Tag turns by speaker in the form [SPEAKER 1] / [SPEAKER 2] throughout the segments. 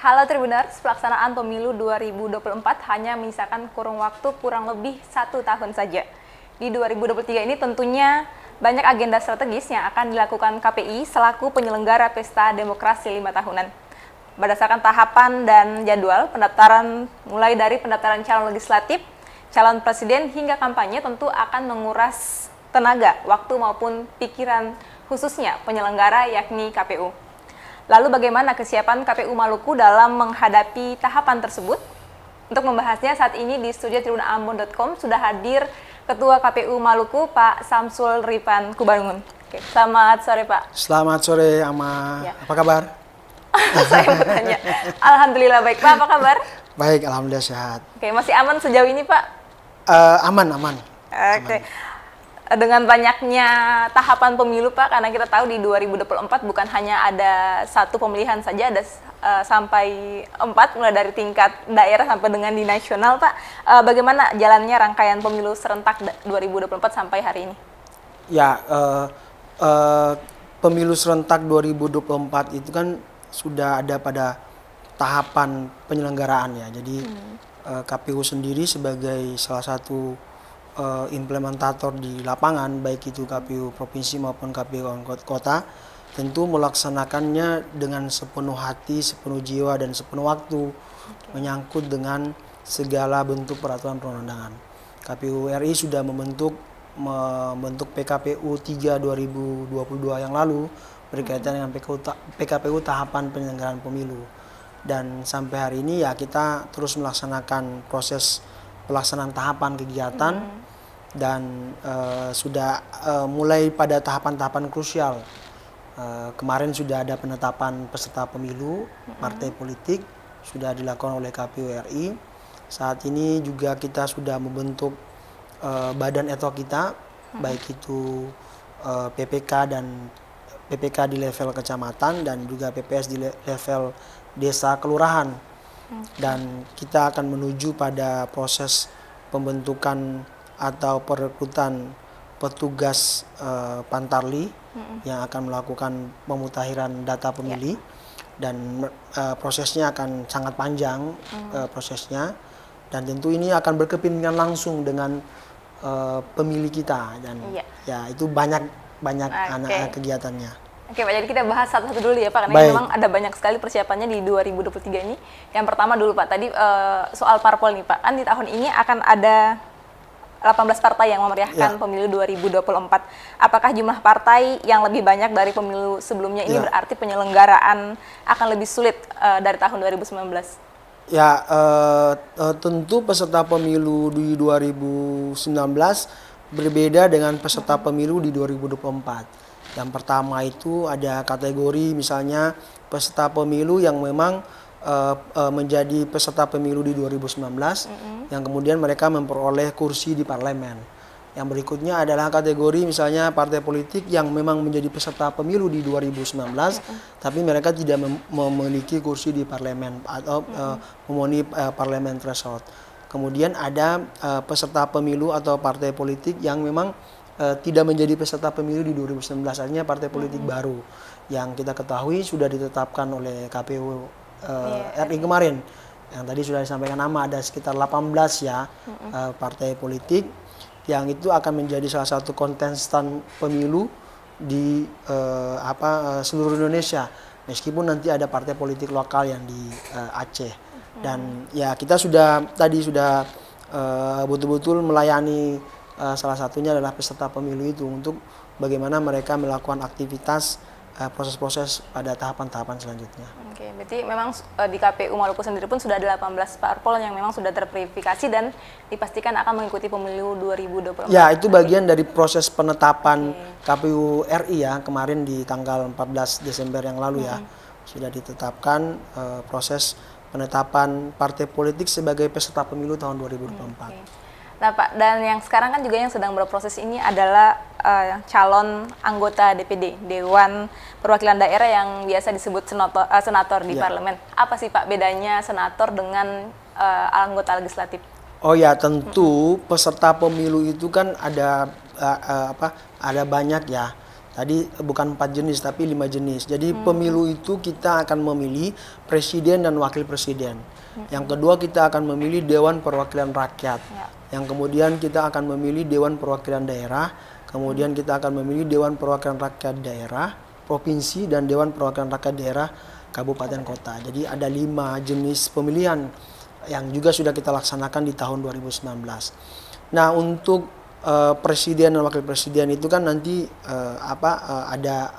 [SPEAKER 1] Halo Tribuners, pelaksanaan pemilu 2024 hanya menyisakan kurun waktu kurang lebih 1 tahun saja. Di 2023 ini tentunya banyak agenda strategis yang akan dilakukan KPI selaku penyelenggara pesta demokrasi 5 tahunan. Berdasarkan tahapan dan jadwal pendaftaran mulai dari pendaftaran calon legislatif, calon presiden hingga kampanye tentu akan menguras tenaga, waktu maupun pikiran khususnya penyelenggara yakni KPU. Lalu bagaimana kesiapan KPU Maluku dalam menghadapi tahapan tersebut? Untuk membahasnya saat ini di studio tribunambon.com sudah hadir Ketua KPU Maluku Pak Samsul Rifan Kubangun. Oke, selamat sore Pak.
[SPEAKER 2] Selamat sore Ama, apa kabar?
[SPEAKER 1] Saya bertanya. Alhamdulillah baik Pak, apa kabar?
[SPEAKER 2] Baik, alhamdulillah sehat.
[SPEAKER 1] Oke, masih aman sejauh ini Pak?
[SPEAKER 2] Aman.
[SPEAKER 1] Oke. Dengan banyaknya tahapan pemilu Pak, karena kita tahu di 2024 bukan hanya ada satu pemilihan saja, ada sampai 4 mulai dari tingkat daerah sampai dengan di nasional Pak. Bagaimana jalannya rangkaian pemilu serentak 2024 sampai hari ini?
[SPEAKER 2] Ya, pemilu serentak 2024 itu kan sudah ada pada tahapan penyelenggaraan ya. Jadi KPU sendiri sebagai salah satu implementator di lapangan, baik itu KPU provinsi maupun KPU kota, tentu melaksanakannya dengan sepenuh hati, sepenuh jiwa, dan sepenuh waktu, menyangkut dengan segala bentuk peraturan perundang-undangan. KPU RI sudah membentuk PKPU 3 2022 yang lalu berkaitan dengan PKPU tahapan penyelenggaraan pemilu. Dan sampai hari ini ya kita terus melaksanakan proses pelaksanaan tahapan kegiatan dan sudah mulai pada tahapan-tahapan krusial. Kemarin sudah ada penetapan peserta pemilu, partai politik sudah dilakukan oleh KPU RI. Saat ini juga kita sudah membentuk badan ad hoc kita, baik itu PPK dan PPK di level kecamatan dan juga PPS di level desa kelurahan. Dan kita akan menuju pada proses pembentukan atau perekrutan petugas Pantarli yang akan melakukan pemutakhiran data pemilih. Dan prosesnya akan sangat panjang prosesnya, dan tentu ini akan berkepimpinan langsung dengan pemilih kita, dan ya itu banyak anak kegiatannya.
[SPEAKER 1] Oke Pak, jadi kita bahas satu-satu dulu ya Pak, karena memang ada banyak sekali persiapannya di 2023 ini. Yang pertama dulu Pak, tadi soal parpol nih Pak, kan di tahun ini akan ada 18 partai yang memeriahkan pemilu 2024. Apakah jumlah partai yang lebih banyak dari pemilu sebelumnya ini berarti penyelenggaraan akan lebih sulit dari tahun 2019?
[SPEAKER 2] Ya, tentu peserta pemilu di 2019 berbeda dengan peserta pemilu di 2024. Yang pertama itu ada kategori misalnya peserta pemilu yang memang menjadi peserta pemilu di 2019 yang kemudian mereka memperoleh kursi di parlemen. Yang berikutnya adalah kategori misalnya partai politik yang memang menjadi peserta pemilu di 2019 tapi mereka tidak memiliki kursi di parlemen atau memenuhi parlemen threshold. Kemudian ada peserta pemilu atau partai politik yang memang tidak menjadi peserta pemilu di 2019, artinya partai politik baru yang kita ketahui sudah ditetapkan oleh KPU RI kemarin. Yang tadi sudah disampaikan nama, ada sekitar 18 ya partai politik yang itu akan menjadi salah satu kontestan pemilu di seluruh Indonesia, meskipun nanti ada partai politik lokal yang di Aceh. Dan ya kita sudah betul-betul melayani salah satunya adalah peserta pemilu itu untuk bagaimana mereka melakukan aktivitas proses-proses pada tahapan-tahapan selanjutnya.
[SPEAKER 1] Oke, berarti memang di KPU Maluku sendiri pun sudah ada 18 parpol yang memang sudah terverifikasi dan dipastikan akan mengikuti pemilu 2024.
[SPEAKER 2] Ya, itu bagian dari proses penetapan KPU RI ya, kemarin di tanggal 14 Desember yang lalu ya. Sudah ditetapkan proses penetapan partai politik sebagai peserta pemilu tahun 2024.
[SPEAKER 1] Nah Pak, dan yang sekarang kan juga yang sedang berproses ini adalah calon anggota DPD, Dewan Perwakilan Daerah yang biasa disebut senator di parlemen. Apa sih Pak bedanya senator dengan anggota legislatif?
[SPEAKER 2] Oh ya, tentu peserta pemilu itu kan ada banyak ya. Tadi bukan 4 jenis tapi 5 jenis. Jadi pemilu itu kita akan memilih presiden dan wakil presiden. Yang kedua kita akan memilih Dewan Perwakilan Rakyat.
[SPEAKER 1] Ya.
[SPEAKER 2] Yang kemudian kita akan memilih Dewan Perwakilan Daerah. Kemudian kita akan memilih Dewan Perwakilan Rakyat Daerah Provinsi dan Dewan Perwakilan Rakyat Daerah Kabupaten Kota. Jadi ada 5 jenis pemilihan yang juga sudah kita laksanakan di tahun 2019. Nah, untuk presiden dan wakil presiden itu kan nanti ada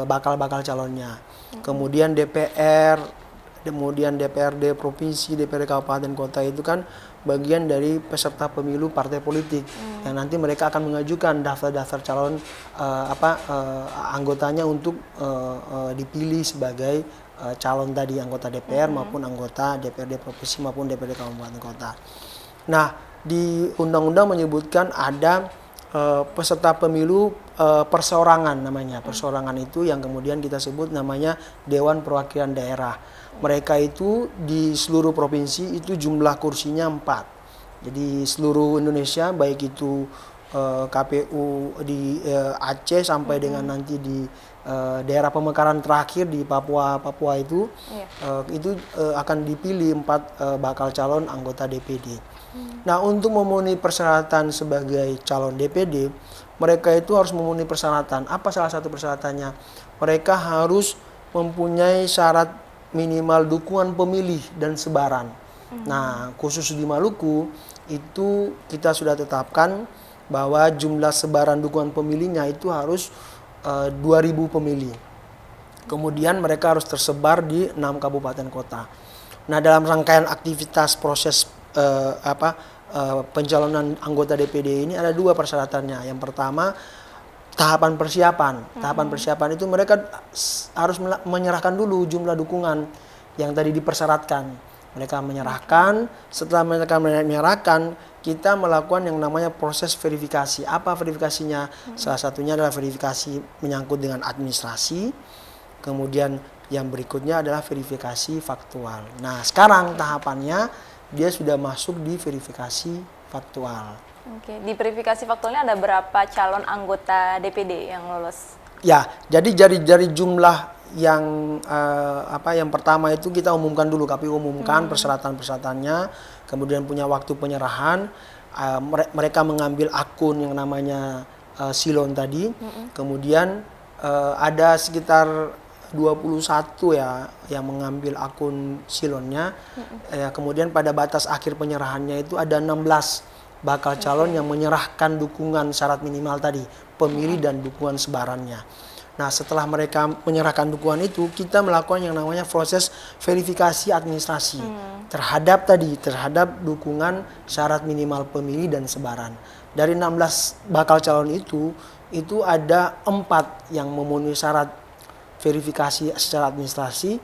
[SPEAKER 2] bakal calonnya. Kemudian DPR, kemudian DPRD provinsi, DPRD kabupaten kota itu kan bagian dari peserta pemilu partai politik yang nanti mereka akan mengajukan daftar-daftar calon anggotanya untuk dipilih sebagai calon tadi, anggota DPR maupun anggota DPRD provinsi maupun DPRD kabupaten kota. Nah, di undang-undang menyebutkan ada peserta pemilu perseorangan namanya. Perseorangan itu yang kemudian kita sebut namanya Dewan Perwakilan Daerah. Mereka itu di seluruh provinsi itu jumlah kursinya 4. Jadi seluruh Indonesia baik itu KPU di Aceh sampai dengan nanti di daerah pemekaran terakhir di Papua itu akan dipilih 4 bakal calon anggota DPD. Nah, untuk memenuhi persyaratan sebagai calon DPD, mereka itu harus memenuhi persyaratan. Apa salah satu persyaratannya? Mereka harus mempunyai syarat minimal dukungan pemilih dan sebaran. Nah, khusus di Maluku itu kita sudah tetapkan bahwa jumlah sebaran dukungan pemilihnya itu harus 2.000 pemilih. Kemudian mereka harus tersebar di 6 kabupaten kota. Nah, dalam rangkaian aktivitas proses pencalonan anggota DPD ini ada 2 persyaratannya. Yang pertama, tahapan persiapan. Tahapan persiapan itu mereka harus menyerahkan dulu jumlah dukungan yang tadi dipersyaratkan. Mereka menyerahkan, setelah mereka menyerahkan, kita melakukan yang namanya proses verifikasi. Apa verifikasinya? Salah satunya adalah verifikasi menyangkut dengan administrasi. Kemudian yang berikutnya adalah verifikasi faktual. Nah, sekarang tahapannya dia sudah masuk di verifikasi faktual.
[SPEAKER 1] Oke, di verifikasi faktualnya ada berapa calon anggota DPD yang lolos?
[SPEAKER 2] Ya, jadi dari jumlah yang yang pertama itu kita umumkan dulu, KPU umumkan persyaratan-persyaratannya, kemudian punya waktu penyerahan, mereka mengambil akun yang namanya silon tadi, kemudian ada sekitar 21 ya yang mengambil akun silonnya. Kemudian pada batas akhir penyerahannya itu ada 16 bakal calon yang menyerahkan dukungan syarat minimal tadi, pemilih dan dukungan sebarannya. Nah, setelah mereka menyerahkan dukungan itu, kita melakukan yang namanya proses verifikasi administrasi terhadap dukungan syarat minimal pemilih dan sebaran. Dari 16 bakal calon itu ada 4 yang memenuhi syarat verifikasi secara administrasi,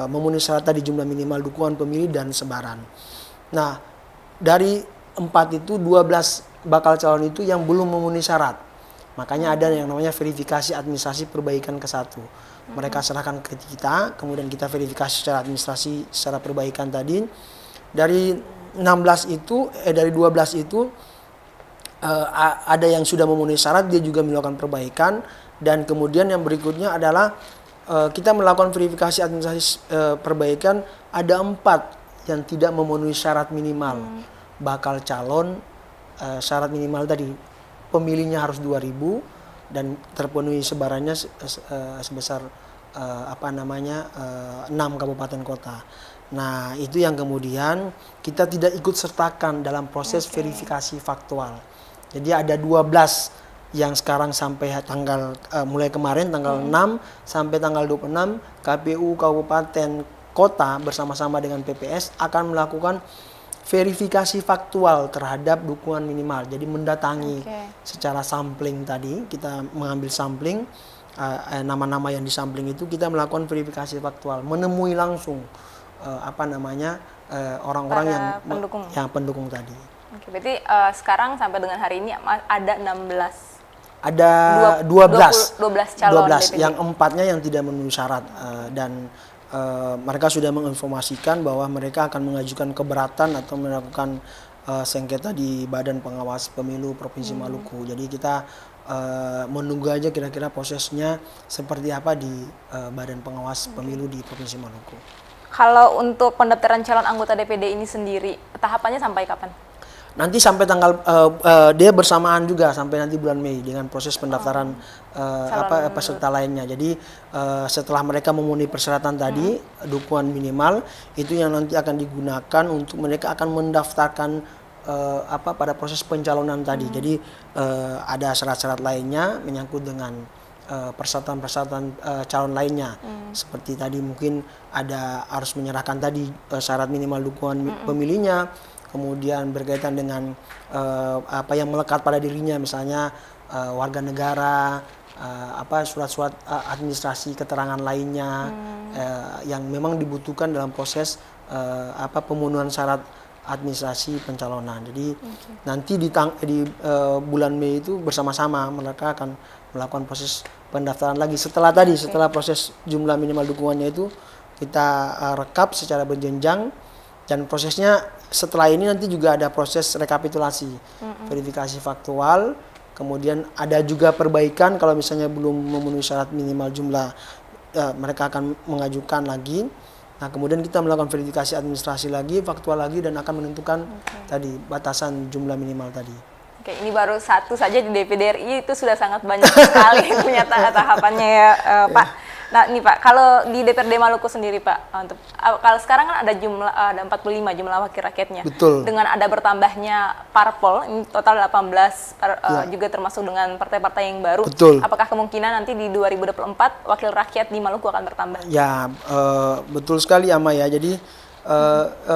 [SPEAKER 2] memenuhi syarat tadi jumlah minimal dukungan pemilih dan sebaran. Nah, dari 4 itu 12 bakal calon itu yang belum memenuhi syarat. Makanya ada yang namanya verifikasi administrasi perbaikan ke-1. Mereka serahkan ke kita, kemudian kita verifikasi secara administrasi secara perbaikan tadi. Dari 12 itu ada yang sudah memenuhi syarat, dia juga melakukan perbaikan. Dan kemudian yang berikutnya adalah kita melakukan verifikasi administrasi perbaikan, ada 4 yang tidak memenuhi syarat minimal bakal calon. Syarat minimal tadi pemilihnya harus 2.000 dan terpenuhi sebarannya sebesar 6 kabupaten kota. Nah, itu yang kemudian kita tidak ikut sertakan dalam proses verifikasi faktual. Jadi ada 12 yang sekarang sampai mulai kemarin tanggal 6 sampai tanggal 26 KPU Kabupaten Kota bersama-sama dengan PPS akan melakukan verifikasi faktual terhadap dukungan minimal. Jadi mendatangi secara sampling tadi, kita mengambil sampling nama-nama yang disampling itu, kita melakukan verifikasi faktual, menemui langsung orang-orang yang pendukung tadi.
[SPEAKER 1] Oke, berarti sekarang sampai dengan hari ini ada 16.
[SPEAKER 2] Ada 12
[SPEAKER 1] calon DPD.
[SPEAKER 2] Yang 4-nya yang tidak memenuhi syarat dan mereka sudah menginformasikan bahwa mereka akan mengajukan keberatan atau melakukan sengketa di Badan Pengawas Pemilu Provinsi Maluku. Jadi kita menunggu aja kira-kira prosesnya seperti apa di Badan Pengawas Pemilu di Provinsi Maluku.
[SPEAKER 1] Kalau untuk pendaftaran calon anggota DPD ini sendiri, tahapannya sampai kapan?
[SPEAKER 2] Nanti sampai tanggal dia bersamaan juga sampai nanti bulan Mei dengan proses pendaftaran peserta lainnya. Jadi setelah mereka memenuhi persyaratan tadi, dukungan minimal itu yang nanti akan digunakan untuk mereka akan mendaftarkan pada proses pencalonan tadi. Jadi ada syarat-syarat lainnya menyangkut dengan persyaratan-persyaratan calon lainnya. Seperti tadi mungkin ada harus menyerahkan tadi syarat minimal dukungan pemilihnya. Kemudian berkaitan dengan apa yang melekat pada dirinya, misalnya warga negara, surat-surat administrasi keterangan lainnya yang memang dibutuhkan dalam proses pemenuhan syarat administrasi pencalonan. Jadi nanti di bulan Mei itu bersama-sama mereka akan melakukan proses pendaftaran lagi setelah proses jumlah minimal dukungannya itu kita rekap secara berjenjang. Dan prosesnya setelah ini nanti juga ada proses rekapitulasi, verifikasi faktual, kemudian ada juga perbaikan kalau misalnya belum memenuhi syarat minimal jumlah, mereka akan mengajukan lagi. Nah kemudian kita melakukan verifikasi administrasi lagi, faktual lagi, dan akan menentukan tadi batasan jumlah minimal tadi.
[SPEAKER 1] Oke, ini baru satu saja di DPD RI itu sudah sangat banyak sekali ternyata tahapannya ya Pak. Nah ini Pak, kalau di DPRD Maluku sendiri Pak, untuk kalau sekarang kan ada 45 jumlah wakil rakyatnya.
[SPEAKER 2] Betul.
[SPEAKER 1] Dengan ada bertambahnya parpol, ini total 18 juga termasuk dengan partai-partai yang baru.
[SPEAKER 2] Betul.
[SPEAKER 1] Apakah kemungkinan nanti di 2024 wakil rakyat di Maluku akan bertambah?
[SPEAKER 2] Ya, betul sekali Ama ya. Jadi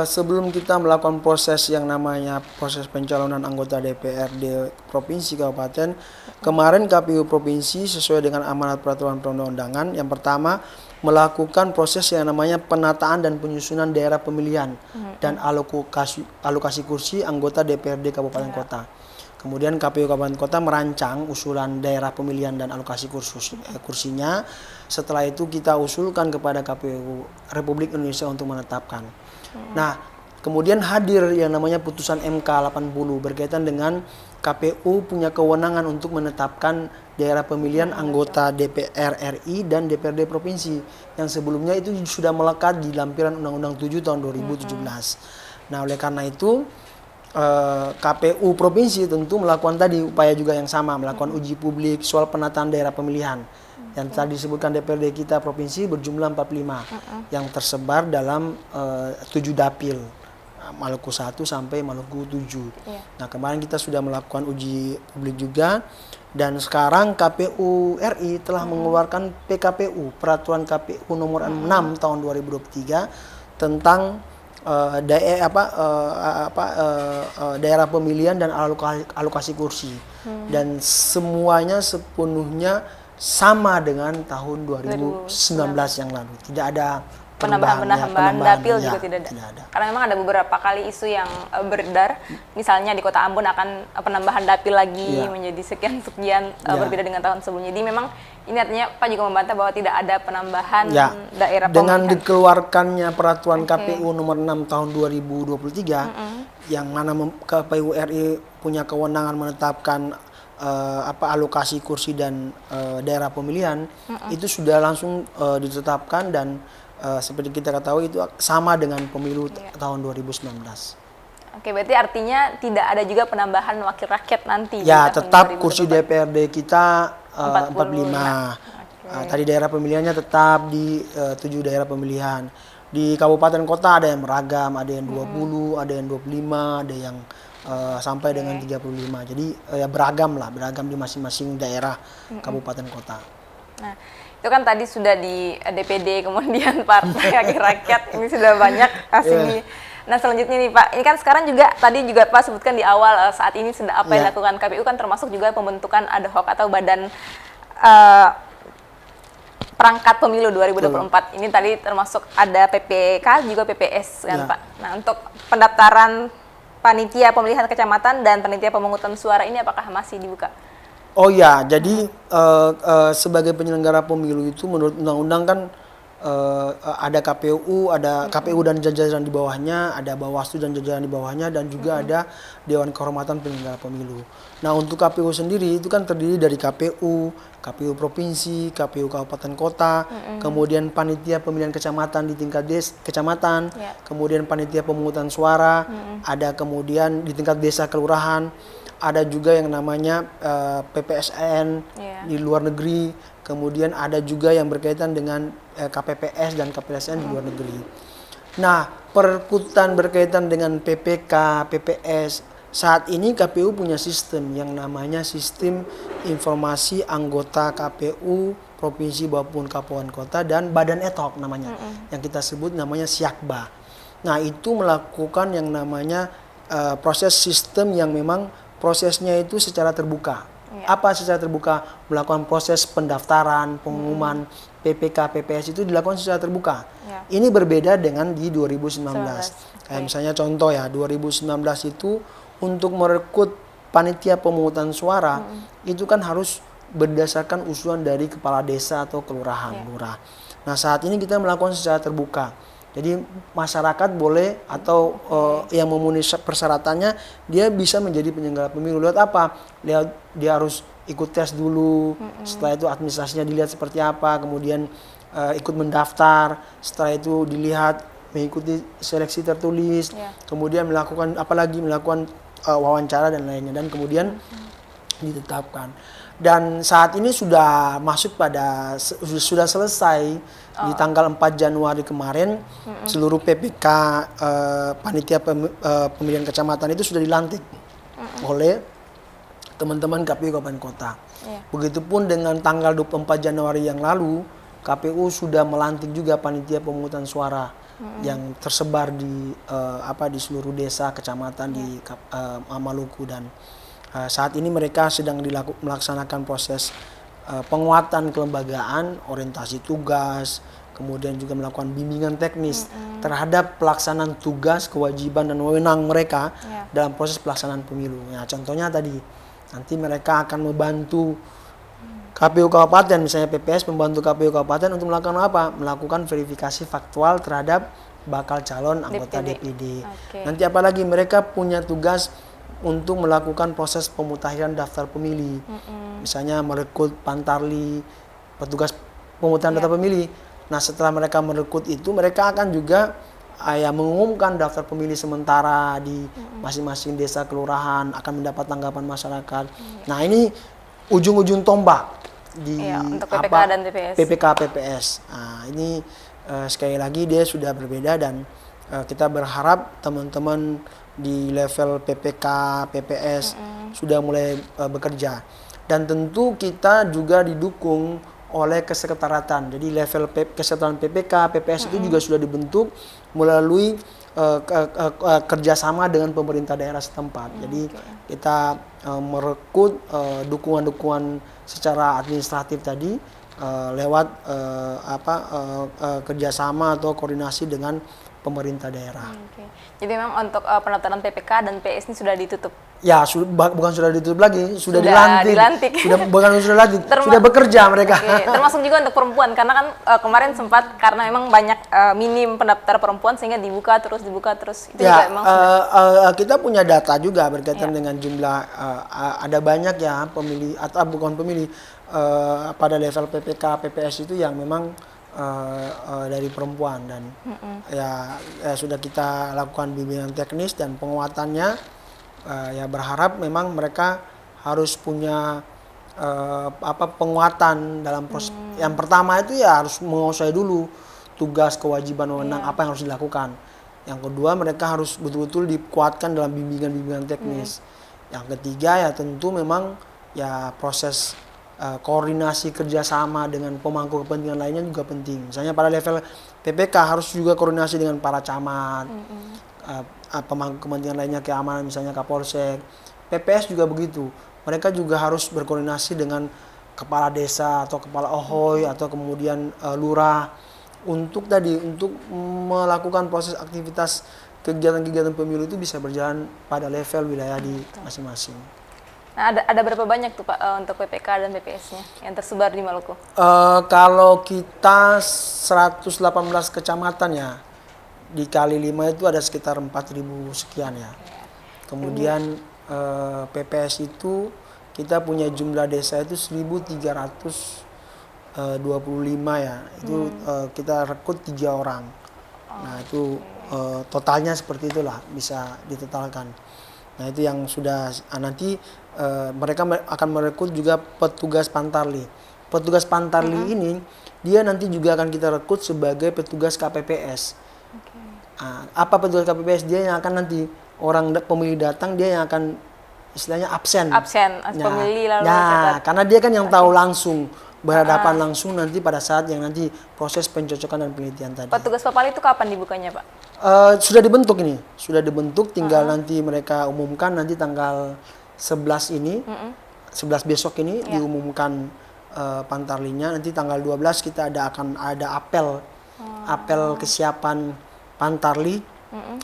[SPEAKER 2] sebelum kita melakukan proses yang namanya proses pencalonan anggota DPRD Provinsi Kabupaten, kemarin KPU Provinsi sesuai dengan amanat peraturan perundang-undangan yang pertama melakukan proses yang namanya penataan dan penyusunan daerah pemilihan dan alokasi kursi anggota DPRD Kabupaten Kota. Kemudian KPU Kabupaten Kota merancang usulan daerah pemilihan dan alokasi kursinya. Setelah itu kita usulkan kepada KPU Republik Indonesia untuk menetapkan. Nah, kemudian hadir yang namanya putusan MK 80 berkaitan dengan KPU punya kewenangan untuk menetapkan daerah pemilihan anggota DPR RI dan DPRD Provinsi yang sebelumnya itu sudah melekat di lampiran Undang-Undang 7 tahun 2017. Nah, oleh karena itu KPU Provinsi tentu melakukan tadi upaya juga yang sama, melakukan uji publik soal penataan daerah pemilihan. Yang tadi disebutkan DPRD kita Provinsi berjumlah 45 yang tersebar dalam 7 dapil. Maluku 1 sampai Maluku 7. Nah, kemarin kita sudah melakukan uji publik juga dan sekarang KPU RI telah mengeluarkan PKPU, Peraturan KPU nomor 6 tahun 2023 tentang daerah pemilihan dan alokasi kursi. Dan semuanya sepenuhnya sama dengan tahun 2019 yang lalu. Tidak ada
[SPEAKER 1] penambahan dapil juga tidak ada. Karena memang ada beberapa kali isu yang beredar, misalnya di Kota Ambon akan penambahan dapil lagi menjadi sekian berbeda dengan tahun sebelumnya. Jadi memang ini artinya Pak juga membantah bahwa tidak ada penambahan daerah pemilihan.
[SPEAKER 2] Dengan dikeluarkannya peraturan KPU nomor 6 tahun 2023 yang mana KPU RI punya kewenangan menetapkan alokasi kursi dan daerah pemilihan itu sudah langsung ditetapkan dan seperti kita ketahui itu sama dengan pemilu tahun 2019.
[SPEAKER 1] Oke, berarti artinya tidak ada juga penambahan wakil rakyat nanti.
[SPEAKER 2] Ya, tetap kursi DPRD kita 45. Tadi daerah pemilihannya tetap di 7 daerah pemilihan. Di kabupaten kota ada yang beragam, ada yang 20, ada yang 25, ada yang sampai dengan 35. Jadi ya beragam di masing-masing daerah kabupaten kota.
[SPEAKER 1] Nah, itu kan tadi sudah di DPD, kemudian partai wakil rakyat, ini sudah banyak hasilnya. Nah selanjutnya nih Pak, ini kan sekarang juga tadi juga Pak sebutkan di awal saat ini sudah apa yang dilakukan KPU kan termasuk juga pembentukan ad hoc atau badan perangkat pemilu 2024. Ini tadi termasuk ada PPK juga PPS kan Pak. Nah untuk pendaftaran panitia pemilihan kecamatan dan panitia pemungutan suara ini apakah masih dibuka?
[SPEAKER 2] Oh ya, jadi sebagai penyelenggara pemilu itu menurut undang-undang kan ada KPU, ada KPU dan jajaran di bawahnya, ada Bawaslu dan jajaran di bawahnya, dan juga ada Dewan Kehormatan Penyelenggara Pemilu. Nah, untuk KPU sendiri itu kan terdiri dari KPU, KPU provinsi, KPU kabupaten kota, kemudian panitia pemilihan kecamatan di tingkat kecamatan, kemudian panitia pemungutan suara, ada kemudian di tingkat desa kelurahan, ada juga yang namanya PPSN di luar negeri, kemudian ada juga yang berkaitan dengan KPPS dan KPSN di luar negeri. Nah, perkutan berkaitan dengan PPK, PPS, saat ini KPU punya sistem yang namanya Sistem Informasi Anggota KPU Provinsi maupun Kabupaten Kota dan Badan Ad-hoc namanya, yang kita sebut namanya Siakba. Nah, itu melakukan yang namanya proses sistem yang memang prosesnya itu secara terbuka. Apa secara terbuka? Melakukan proses pendaftaran, pengumuman PPK, PPS itu dilakukan secara terbuka. Ini berbeda dengan di 2019. Kayak misalnya contoh ya, 2019 itu untuk merekrut panitia pemungutan suara itu kan harus berdasarkan usulan dari kepala desa atau kelurahan, lurah. Nah, saat ini kita melakukan secara terbuka. Jadi masyarakat boleh atau yang memenuhi persyaratannya dia bisa menjadi penyelenggara pemilu. Lihat apa? Lihat dia harus ikut tes dulu. Setelah itu administrasinya dilihat seperti apa, kemudian ikut mendaftar. Setelah itu dilihat mengikuti seleksi tertulis, kemudian melakukan melakukan wawancara dan lainnya, dan kemudian ditetapkan. Dan saat ini sudah masuk pada sudah selesai di tanggal 4 Januari kemarin, seluruh PPK panitia pemilihan kecamatan itu sudah dilantik oleh teman-teman KPU Kabupaten Kota. Begitupun dengan tanggal 24 Januari yang lalu, KPU sudah melantik juga panitia pemungutan suara yang tersebar di di seluruh desa kecamatan di Maluku, dan saat ini mereka sedang melaksanakan proses penguatan kelembagaan, orientasi tugas, kemudian juga melakukan bimbingan teknis terhadap pelaksanaan tugas, kewajiban dan wewenang mereka dalam proses pelaksanaan pemilu. Ya, contohnya tadi nanti mereka akan membantu KPU Kabupaten, misalnya PPS membantu KPU Kabupaten untuk melakukan apa? Melakukan verifikasi faktual terhadap bakal calon anggota DPD. Nanti apalagi mereka punya tugas untuk melakukan proses pemutahiran daftar pemilih. Misalnya merekrut pantarli, petugas pemutahiran daftar pemilih. Nah, setelah mereka merekrut itu, mereka akan juga mengumumkan daftar pemilih sementara di masing-masing desa kelurahan, akan mendapat tanggapan masyarakat. Nah, ini ujung-ujung tombak di
[SPEAKER 1] untuk PPK dan PPS.
[SPEAKER 2] PPK PPS. Nah, ini sekali lagi dia sudah berbeda, dan kita berharap teman-teman di level PPK, PPS sudah mulai bekerja. Dan tentu kita juga didukung oleh kesekretariatan. Jadi level kesekretariatan PPK, PPS itu juga sudah dibentuk melalui kerjasama dengan pemerintah daerah setempat. Jadi kita merekrut dukungan-dukungan secara administratif tadi lewat kerjasama atau koordinasi dengan pemerintah daerah.
[SPEAKER 1] Jadi memang untuk pendaftaran PPK dan PS ini sudah ditutup?
[SPEAKER 2] Ya, bukan sudah ditutup lagi, sudah dilantik. Sudah bekerja mereka.
[SPEAKER 1] Termasuk juga untuk perempuan, karena kan kemarin sempat karena memang banyak minim pendaftar perempuan sehingga dibuka terus. Itu juga memang
[SPEAKER 2] kita punya data juga berkaitan dengan jumlah ada banyak ya pemilih atau bukan pemilih pada level PPK, PPS itu yang memang dari perempuan, dan sudah kita lakukan bimbingan teknis dan penguatannya. Berharap memang mereka harus punya penguatan dalam proses. Yang pertama itu harus menguasai dulu tugas, kewajiban, wewenang apa yang harus dilakukan. Yang kedua, mereka harus betul-betul dikuatkan dalam bimbingan teknis. Yang ketiga tentu memang proses koordinasi kerjasama dengan pemangku kepentingan lainnya juga penting. Misalnya pada level PPK harus juga koordinasi dengan para camat, pemangku kepentingan lainnya, keamanan misalnya Kapolsek. PPS juga begitu. Mereka juga harus berkoordinasi dengan kepala desa atau kepala OHOI atau kemudian lurah untuk melakukan proses aktivitas kegiatan-kegiatan pemilu itu bisa berjalan pada level wilayah di masing-masing.
[SPEAKER 1] Nah, ada berapa banyak tuh Pak untuk PPK dan PPS-nya yang tersebar di Maluku?
[SPEAKER 2] Kalau kita 118 kecamatan ya, dikali 5 itu ada sekitar 4.000 sekian ya. Kemudian PPS itu kita punya jumlah desa itu 1.325 ya. Itu kita rekrut 3 orang. Nah itu totalnya seperti itulah bisa ditotalkan. Nah itu yang sudah nanti mereka akan merekrut juga petugas Pantarli. Petugas Pantarli ini dia nanti juga akan kita rekrut sebagai petugas KPPS. Nah, apa petugas KPPS? Dia yang akan nanti orang pemilih datang dia yang akan istilahnya absen.
[SPEAKER 1] Pemilih lalu
[SPEAKER 2] Karena dia kan yang tahu langsung berhadapan langsung nanti pada saat yang nanti proses pencocokan dan penelitian tadi.
[SPEAKER 1] Petugas Papali itu kapan dibukanya Pak?
[SPEAKER 2] Sudah dibentuk ini, sudah dibentuk, tinggal nanti mereka umumkan nanti tanggal 11 ini, 11 besok ini diumumkan Pantarlinya. Nanti tanggal 12 kita akan ada apel kesiapan Pantarli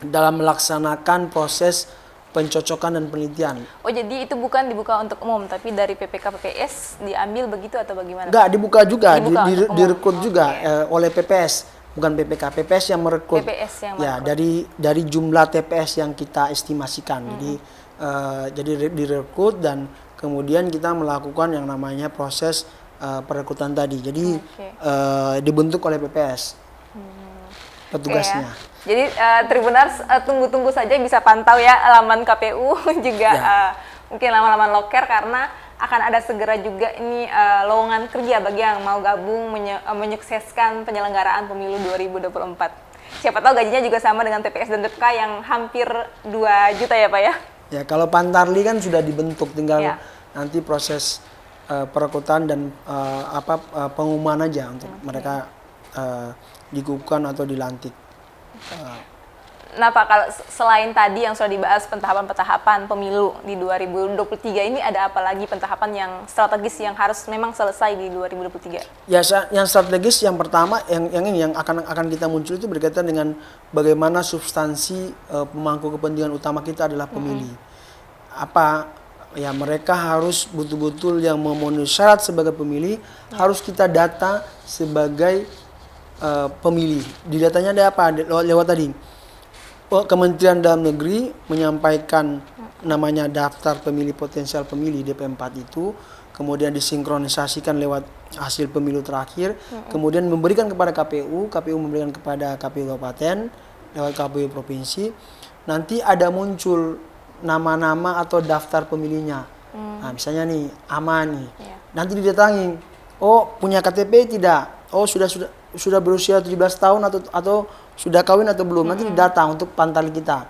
[SPEAKER 2] dalam melaksanakan proses pencocokan dan penelitian.
[SPEAKER 1] Oh jadi itu bukan dibuka untuk umum, tapi dari PPK PPS diambil begitu atau bagaimana?
[SPEAKER 2] Enggak, dibuka juga,
[SPEAKER 1] Oh,
[SPEAKER 2] direkrut juga oleh PPS, bukan PPK. PPS yang merekrut.
[SPEAKER 1] PPS yang
[SPEAKER 2] ya, dari jumlah TPS yang kita estimasikan. Jadi direkrut dan kemudian kita melakukan yang namanya proses perekrutan tadi. Jadi dibentuk oleh PPS petugasnya.
[SPEAKER 1] Jadi Tribuners tunggu-tunggu saja bisa pantau ya laman KPU juga mungkin laman-laman loker karena akan ada segera juga ini lowongan kerja bagi yang mau gabung menyukseskan penyelenggaraan pemilu 2024. Siapa tahu gajinya juga sama dengan TPS dan TPK yang hampir 2 juta ya Pak ya?
[SPEAKER 2] Ya kalau Pantarli kan sudah dibentuk, tinggal nanti proses perekrutan dan pengumuman aja untuk mereka dikukuhkan atau dilantik.
[SPEAKER 1] Nah Pak, kalau selain tadi yang sudah dibahas pentahapan pemilu di 2023 ini ada apa lagi pentahapan yang strategis yang harus memang selesai di 2023?
[SPEAKER 2] Ya, yang strategis yang pertama yang akan kita muncul itu berkaitan dengan bagaimana substansi pemangku kepentingan utama kita adalah pemilih. Apa ya mereka harus betul-betul yang memenuhi syarat sebagai pemilih harus kita data sebagai pemilih. Di datanya ada apa? Lewat tadi Kementerian Dalam Negeri menyampaikan namanya daftar pemilih potensial pemilih DP4 itu, kemudian disinkronisasikan lewat hasil pemilu terakhir, kemudian memberikan kepada KPU, KPU memberikan kepada KPU Kabupaten lewat KPU Provinsi. Nanti ada muncul nama-nama atau daftar pemilihnya. Nah, misalnya nih Aman nih. Nanti didatangi, oh punya KTP tidak? Oh sudah berusia 17 tahun atau sudah kawin atau belum. Nanti didata untuk Pantarli kita.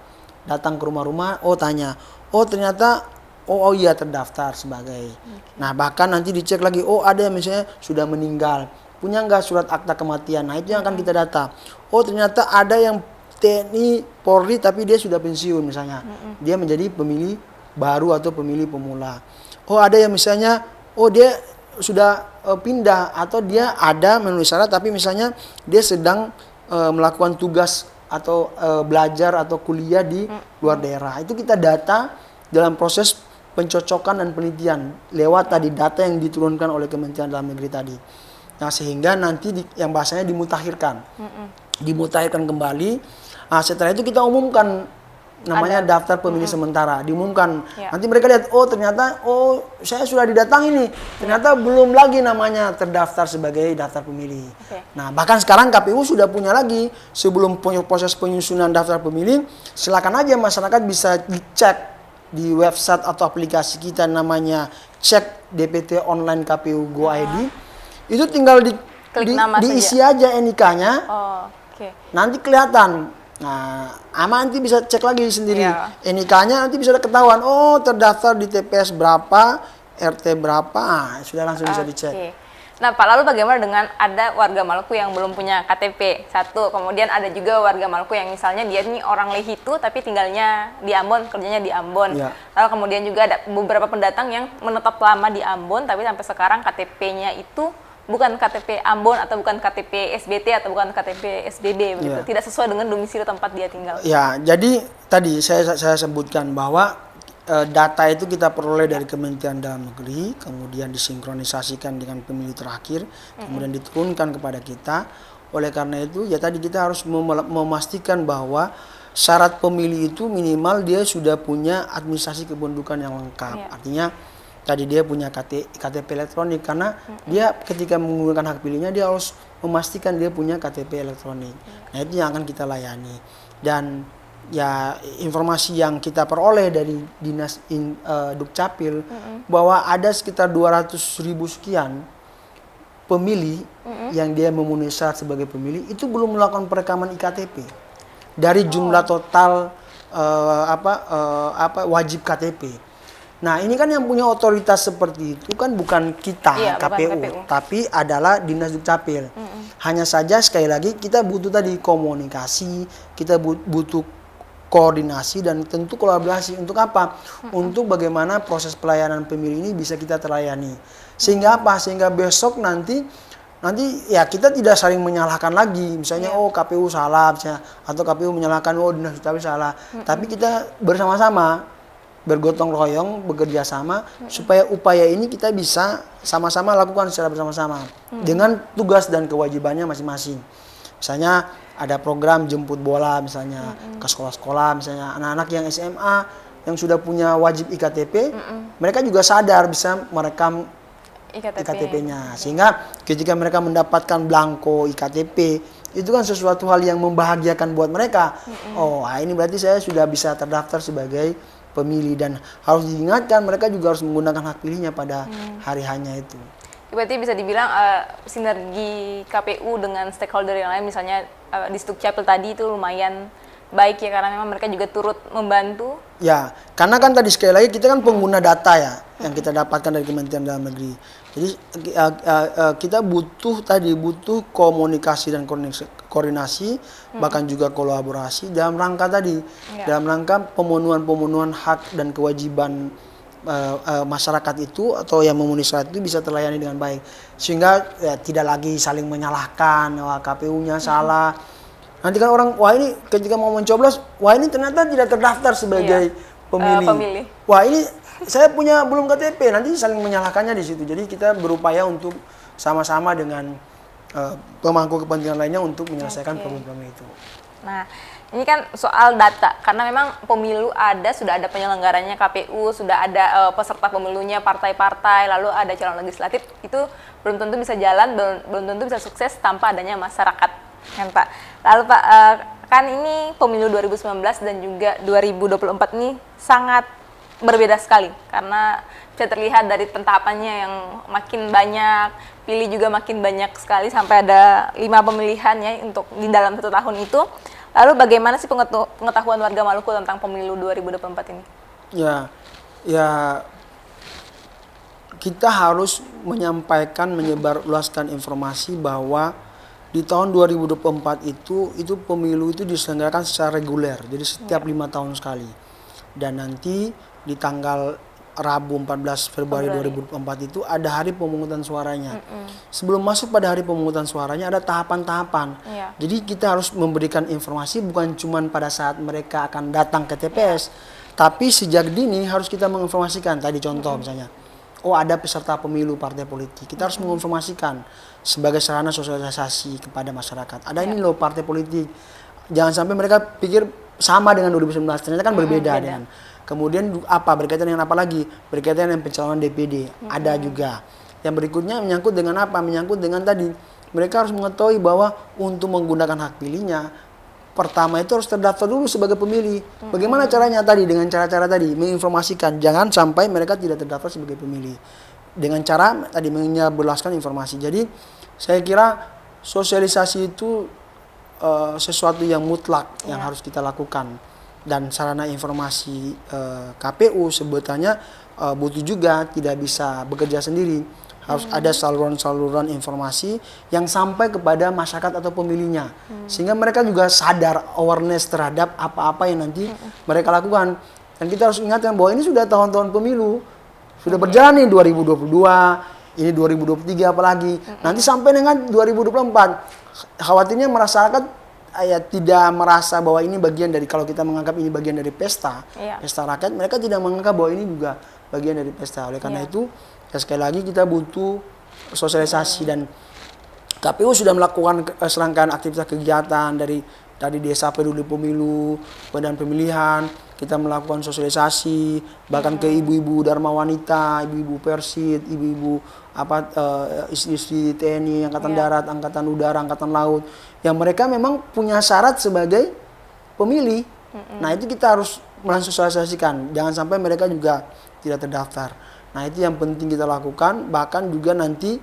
[SPEAKER 2] Datang ke rumah-rumah, oh tanya. Oh ternyata oh iya terdaftar sebagai. Nah, bahkan nanti dicek lagi, oh ada yang misalnya sudah meninggal. Punya enggak surat akta kematian? Nah, itu yang akan kita data. Oh ternyata ada yang TNI Polri tapi dia sudah pensiun misalnya. Dia menjadi pemilih baru atau pemilih pemula. Oh ada yang misalnya oh dia sudah pindah atau dia ada memenuhi syarat tapi misalnya dia sedang melakukan tugas atau belajar atau kuliah di luar daerah. Itu kita data dalam proses pencocokan dan penelitian lewat tadi data yang diturunkan oleh Kementerian Dalam Negeri tadi. Nah, sehingga nanti yang bahasanya dimutakhirkan. Dimutakhirkan kembali. Nah, setelah itu kita umumkan namanya daftar pemilih sementara, diumumkan. Nanti mereka lihat, oh ternyata, oh saya sudah didatangi nih. Ternyata belum lagi namanya terdaftar sebagai daftar pemilih. Nah, bahkan sekarang KPU sudah punya lagi, sebelum proses penyusunan daftar pemilih, silakan aja masyarakat bisa dicek di website atau aplikasi kita namanya Cek DPT Online KPU Go ID. Itu tinggal diisi aja NIK-nya. Nanti kelihatan. Nah, nanti bisa cek lagi sendiri. NIK-nya nanti bisa ketahuan. Oh, terdaftar di TPS berapa, RT berapa, sudah langsung bisa dicek.
[SPEAKER 1] Nah, Pak, lalu bagaimana dengan ada warga Maluku yang belum punya KTP? Satu, kemudian ada juga warga Maluku yang misalnya dia ini orang Lehitu tapi tinggalnya di Ambon, kerjanya di Ambon. Lalu kemudian juga ada beberapa pendatang yang menetap lama di Ambon tapi sampai sekarang KTP-nya itu bukan KTP Ambon atau bukan KTP SBT atau bukan KTP SBB begitu. Tidak sesuai dengan domisili tempat dia tinggal.
[SPEAKER 2] Ya, jadi tadi saya sebutkan bahwa data itu kita peroleh dari Kementerian Dalam Negeri, kemudian disinkronisasikan dengan pemilu terakhir, kemudian diturunkan kepada kita. Oleh karena itu, ya tadi kita harus memastikan bahwa syarat pemilih itu minimal dia sudah punya administrasi kependudukan yang lengkap. Artinya tadi dia punya KTP elektronik, karena dia ketika menggunakan hak pilihnya dia harus memastikan dia punya KTP elektronik. Nah, itu yang akan kita layani. Dan ya informasi yang kita peroleh dari Dinas Dukcapil bahwa ada sekitar 200.000 sekian pemilih yang dia memenuhi syarat sebagai pemilih itu belum melakukan perekaman iktp dari jumlah total wajib KTP. Nah, ini kan yang punya otoritas seperti itu kan bukan kita, KPU, tapi adalah Dinas Dukcapil. Hanya saja sekali lagi kita butuh tadi komunikasi, kita butuh koordinasi dan tentu kolaborasi. Untuk apa? Untuk bagaimana proses pelayanan pemilu ini bisa kita terlayani. Sehingga apa? Sehingga besok nanti ya kita tidak saling menyalahkan lagi. Misalnya oh KPU salah misalnya, atau KPU menyalahkan oh Dinas Dukcapil salah. Tapi kita bersama-sama bergotong royong, bekerja sama supaya upaya ini kita bisa sama-sama lakukan secara bersama-sama dengan tugas dan kewajibannya masing-masing. Misalnya ada program jemput bola misalnya ke sekolah-sekolah, misalnya anak-anak yang SMA yang sudah punya wajib iktp, mereka juga sadar bisa merekam iktp-nya. Sehingga ketika mereka mendapatkan blanko iktp, itu kan sesuatu hal yang membahagiakan buat mereka. Oh, ini berarti saya sudah bisa terdaftar sebagai pemilih, dan harus diingatkan mereka juga harus menggunakan hak pilihnya pada hari hanya itu.
[SPEAKER 1] Berarti bisa dibilang sinergi KPU dengan stakeholder yang lain, misalnya di Dukcapil tadi itu lumayan baik ya, karena memang mereka juga turut membantu. Ya,
[SPEAKER 2] karena kan tadi sekali lagi kita kan pengguna data ya yang kita dapatkan dari Kementerian Dalam Negeri. Jadi kita butuh komunikasi dan koordinasi, bahkan juga kolaborasi dalam rangka dalam rangka pemenuhan hak dan kewajiban masyarakat itu atau yang memenuhi syarat itu bisa terlayani dengan baik, sehingga ya, tidak lagi saling menyalahkan, wah KPU-nya salah. Nanti kan orang, wah ini ketika mau mencoblos, wah ini ternyata tidak terdaftar sebagai pemilih. Wah ini saya punya belum KTP, nanti saling menyalahkannya di situ. Jadi kita berupaya untuk sama-sama dengan pemangku kepentingan lainnya untuk menyelesaikan problem itu.
[SPEAKER 1] Nah, ini kan soal data, karena memang pemilu sudah ada penyelenggaranya KPU, sudah ada peserta pemilunya partai-partai, lalu ada calon legislatif, itu belum tentu bisa jalan, belum tentu bisa sukses tanpa adanya masyarakat, kan Pak. Lalu Pak, kan ini pemilu 2019 dan juga 2024 ini sangat berbeda sekali, karena bisa terlihat dari pentahapannya yang makin banyak, pilih juga makin banyak sekali, sampai ada 5 pemilihan ya untuk di dalam 1 tahun itu. Lalu bagaimana sih pengetahuan warga Maluku tentang pemilu 2024 ini?
[SPEAKER 2] Ya kita harus menyampaikan, menyebarluaskan informasi bahwa di tahun 2024 itu pemilu itu diselenggarakan secara reguler, jadi setiap 5 tahun sekali. Dan nanti di tanggal Rabu 14 Februari 2024 itu ada hari pemungutan suaranya. Sebelum masuk pada hari pemungutan suaranya ada tahapan-tahapan. Jadi kita harus memberikan informasi bukan cuma pada saat mereka akan datang ke TPS, tapi sejak dini harus kita menginformasikan. Tadi contoh misalnya, oh ada peserta pemilu partai politik, kita harus menginformasikan sebagai sarana sosialisasi kepada masyarakat. Ada ini loh partai politik. Jangan sampai mereka pikir sama dengan 2019, ternyata kan berbeda dengan. Kemudian berkaitan dengan apa lagi? Berkaitan dengan pencalonan DPD. Ada juga. Yang berikutnya menyangkut dengan apa? Menyangkut dengan tadi. Mereka harus mengetahui bahwa untuk menggunakan hak pilihnya, pertama itu harus terdaftar dulu sebagai pemilih. Bagaimana caranya tadi? Dengan cara-cara tadi. Menginformasikan. Jangan sampai mereka tidak terdaftar sebagai pemilih. Dengan cara tadi menyebarluaskan informasi. Jadi saya kira sosialisasi itu sesuatu yang mutlak yang harus kita lakukan. Dan sarana informasi KPU sebetulnya butuh juga, tidak bisa bekerja sendiri. Harus ada saluran-saluran informasi yang sampai kepada masyarakat atau pemilihnya. Sehingga mereka juga sadar, awareness terhadap apa-apa yang nanti mereka lakukan. Dan kita harus ingatkan bahwa ini sudah tahun-tahun pemilu. Sudah berjalan nih 2022, ini 2023 apalagi. Nanti sampai dengan 2024. Khawatirnya masyarakat ya tidak merasa bahwa ini bagian dari, kalau kita menganggap ini bagian dari pesta,
[SPEAKER 1] Iya.
[SPEAKER 2] pesta rakyat, mereka tidak menganggap bahwa ini juga bagian dari pesta. Oleh karena
[SPEAKER 1] Iya.
[SPEAKER 2] itu, ya sekali lagi kita butuh sosialisasi, dan KPU sudah melakukan serangkaian aktivitas kegiatan dari desa peduli pemilu, badan pemilihan, kita melakukan sosialisasi bahkan ke ibu-ibu Dharma Wanita, ibu-ibu Persit, ibu-ibu istri-istri TNI, Angkatan
[SPEAKER 1] Iya.
[SPEAKER 2] Darat, Angkatan Udara, Angkatan Laut, yang mereka memang punya syarat sebagai pemilih. Nah, itu kita harus mensosialisasikan, jangan sampai mereka juga tidak terdaftar. Nah, itu yang penting kita lakukan, bahkan juga nanti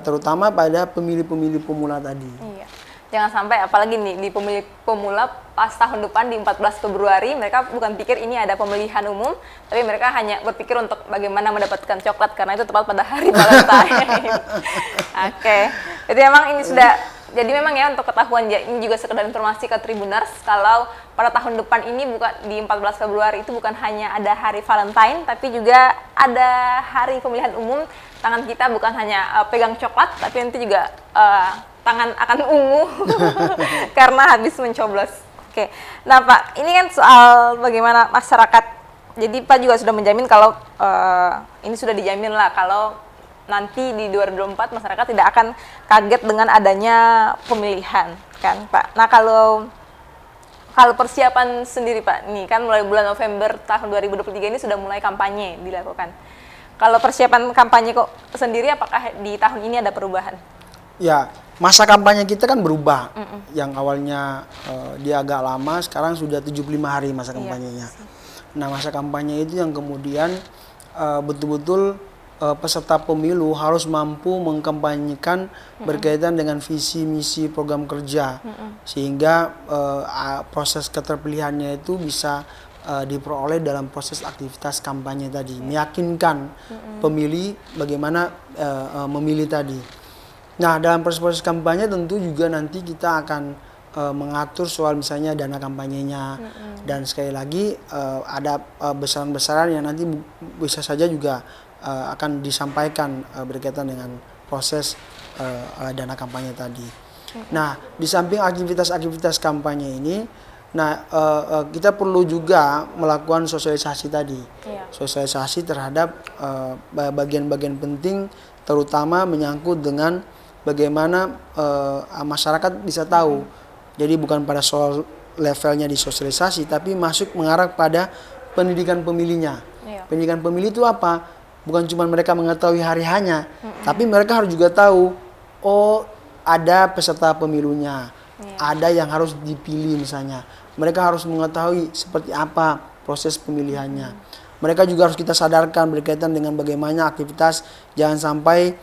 [SPEAKER 2] terutama pada pemilih-pemilih pemula tadi.
[SPEAKER 1] Iya. Jangan sampai apalagi nih di pemilih pemula pas tahun depan di 14 Februari mereka bukan pikir ini ada pemilihan umum, tapi mereka hanya berpikir untuk bagaimana mendapatkan coklat karena itu tepat pada hari Valentine. Oke. Jadi memang ini sudah, jadi memang ya untuk ketahuan ya, ini juga sekedar informasi ke Tribuners kalau pada tahun depan ini bukan di 14 Februari itu bukan hanya ada hari Valentine tapi juga ada hari pemilihan umum. Tangan kita bukan hanya pegang coklat tapi nanti juga tangan akan ungu karena habis mencoblos. Oke. Nah, Pak, ini kan soal bagaimana masyarakat. Jadi Pak juga sudah menjamin kalau ini sudah dijamin lah kalau nanti di 2024 masyarakat tidak akan kaget dengan adanya pemilihan, kan, Pak. Nah, kalau persiapan sendiri, Pak, nih kan mulai bulan November tahun 2023 ini sudah mulai kampanye dilakukan. Kalau persiapan kampanye kok sendiri, apakah di tahun ini ada perubahan?
[SPEAKER 2] Ya, masa kampanye kita kan berubah. Yang awalnya dia agak lama, sekarang sudah 75 hari masa kampanyenya. Nah, masa kampanye itu yang kemudian betul-betul peserta pemilu harus mampu mengkampanyekan berkaitan dengan visi misi program kerja, sehingga proses keterpilihannya itu bisa diperoleh dalam proses aktivitas kampanye tadi, meyakinkan pemilih bagaimana memilih tadi. Nah, dalam proses kampanye tentu juga nanti kita akan mengatur soal misalnya dana kampanyenya, dan sekali lagi ada besaran-besaran yang nanti bisa saja juga akan disampaikan berkaitan dengan proses dana kampanye tadi. Nah, di samping aktivitas-aktivitas kampanye ini, nah kita perlu juga melakukan sosialisasi tadi, sosialisasi terhadap bagian-bagian penting, terutama menyangkut dengan bagaimana masyarakat bisa tahu. Jadi bukan pada soal levelnya di sosialisasi, tapi masuk mengarah pada pendidikan pemilihnya. Pendidikan pemilih itu apa? Bukan cuma mereka mengetahui hari hanya, tapi mereka harus juga tahu, oh ada peserta pemilunya, ada yang harus dipilih misalnya. Mereka harus mengetahui seperti apa proses pemilihannya. Mereka juga harus kita sadarkan berkaitan dengan bagaimana aktivitas, jangan sampai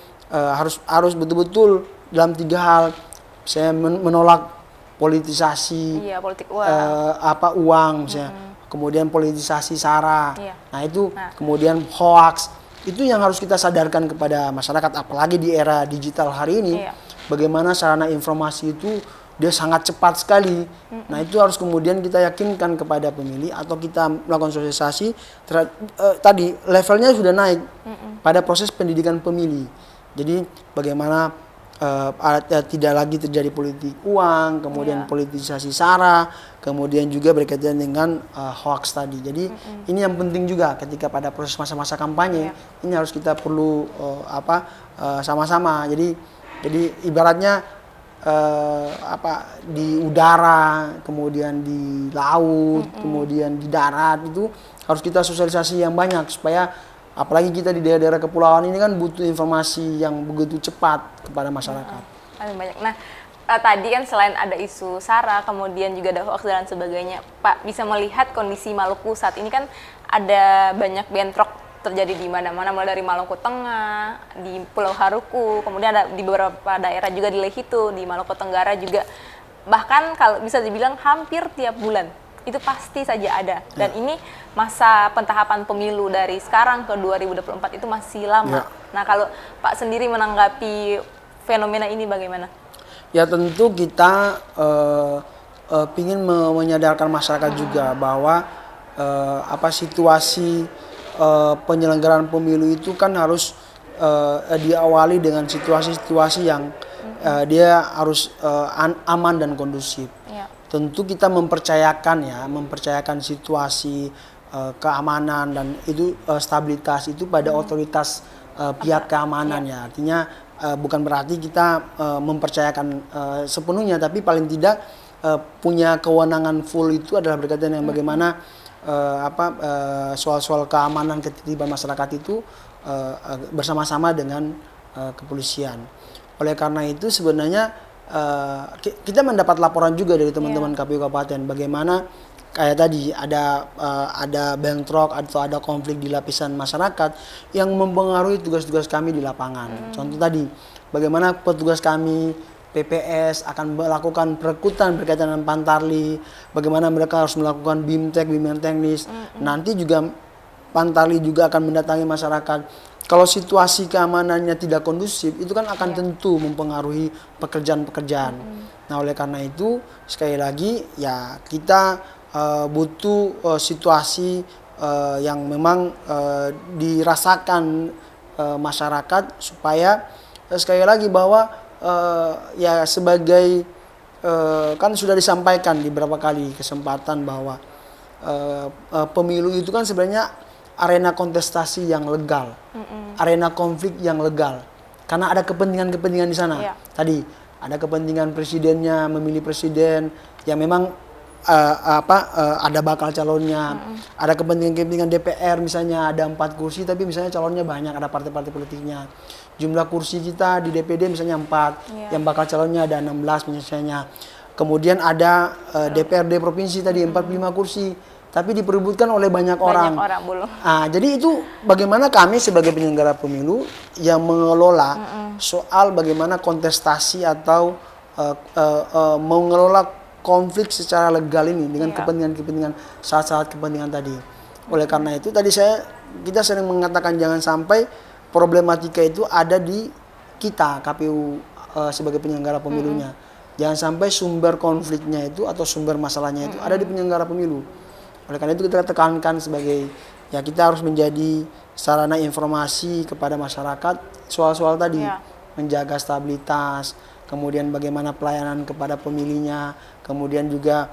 [SPEAKER 2] harus betul-betul dalam 3 hal. Saya menolak politisasi,
[SPEAKER 1] politik uang,
[SPEAKER 2] uang misalnya, kemudian politisasi sara. Nah itu kemudian hoax. Itu yang harus kita sadarkan kepada masyarakat, apalagi di era digital hari ini. Bagaimana sarana informasi itu dia sangat cepat sekali. Nah itu harus kemudian kita yakinkan kepada pemilih, atau kita melakukan sosialisasi tadi levelnya sudah naik pada proses pendidikan pemilih. Jadi bagaimana tidak lagi terjadi politik uang, kemudian politisasi sara, kemudian juga berkaitan dengan hoax tadi. Jadi ini yang penting juga ketika pada proses masa-masa kampanye, ini harus kita perlu sama-sama. Jadi ibaratnya di udara, kemudian di laut, kemudian di darat, itu harus kita sosialisasi yang banyak, supaya apalagi kita di daerah-daerah kepulauan ini kan butuh informasi yang begitu cepat kepada masyarakat.
[SPEAKER 1] Banyak. Nah, tadi kan selain ada isu sara, kemudian juga ada hoax dan sebagainya, Pak bisa melihat kondisi Maluku saat ini kan ada banyak bentrok terjadi di mana-mana, mulai dari Maluku Tengah, di Pulau Haruku, kemudian ada di beberapa daerah juga di Lehitu, di Maluku Tenggara juga. Bahkan kalau bisa dibilang hampir tiap bulan itu pasti saja ada. Dan ini masa pentahapan pemilu dari sekarang ke 2024 itu masih lama. Nah, kalau Pak sendiri menanggapi fenomena ini bagaimana?
[SPEAKER 2] Ya tentu kita ingin menyadarkan masyarakat juga bahwa situasi penyelenggaraan pemilu itu kan harus diawali dengan situasi-situasi yang dia harus aman dan kondusif.
[SPEAKER 1] Iya.
[SPEAKER 2] Tentu kita mempercayakan situasi keamanan dan itu stabilitas itu pada otoritas pihak keamanan ya. Artinya bukan berarti kita mempercayakan sepenuhnya, tapi paling tidak punya kewenangan full itu adalah berkaitan dengan bagaimana soal-soal keamanan ketertiban masyarakat itu bersama-sama dengan kepolisian. Oleh karena itu sebenarnya kita mendapat laporan juga dari teman-teman KPU Kabupaten bagaimana kayak tadi ada bentrok atau ada konflik di lapisan masyarakat yang mempengaruhi tugas-tugas kami di lapangan. Contoh tadi bagaimana petugas kami PPS akan melakukan perekrutan berkaitan dengan Pantarli, bagaimana mereka harus melakukan BIMTEK, bimbingan teknis. Nanti juga Pantarli juga akan mendatangi masyarakat. Kalau situasi keamanannya tidak kondusif, itu kan akan tentu mempengaruhi pekerjaan-pekerjaan. Nah, oleh karena itu sekali lagi ya kita butuh situasi yang memang dirasakan masyarakat supaya sekali lagi bahwa ya sebagai kan sudah disampaikan di beberapa kali kesempatan bahwa pemilu itu kan sebenarnya arena kontestasi yang legal, arena konflik yang legal, karena ada kepentingan-kepentingan di sana. Tadi ada kepentingan presidennya memilih presiden yang memang ada bakal calonnya, ada kepentingan-kepentingan DPR misalnya ada 4 kursi tapi misalnya calonnya banyak, ada partai-partai politiknya. Jumlah kursi kita di DPD misalnya 4, yang bakal calonnya ada 16 misalnya. Kemudian ada DPRD provinsi tadi 45 kursi, tapi diperebutkan oleh banyak orang. Jadi itu bagaimana kami sebagai penyelenggara pemilu yang mengelola soal bagaimana kontestasi atau mengelola konflik secara legal ini dengan kepentingan-kepentingan syarat-syarat kepentingan tadi. Oleh karena itu tadi kita sering mengatakan jangan sampai problematika itu ada di kita KPU sebagai penyelenggara pemilunya. Jangan sampai sumber konfliknya itu atau sumber masalahnya itu ada di penyelenggara pemilu. Oleh karena itu kita tekankan sebagai ya kita harus menjadi sarana informasi kepada masyarakat soal-soal tadi, menjaga stabilitas, kemudian bagaimana pelayanan kepada pemilihnya, kemudian juga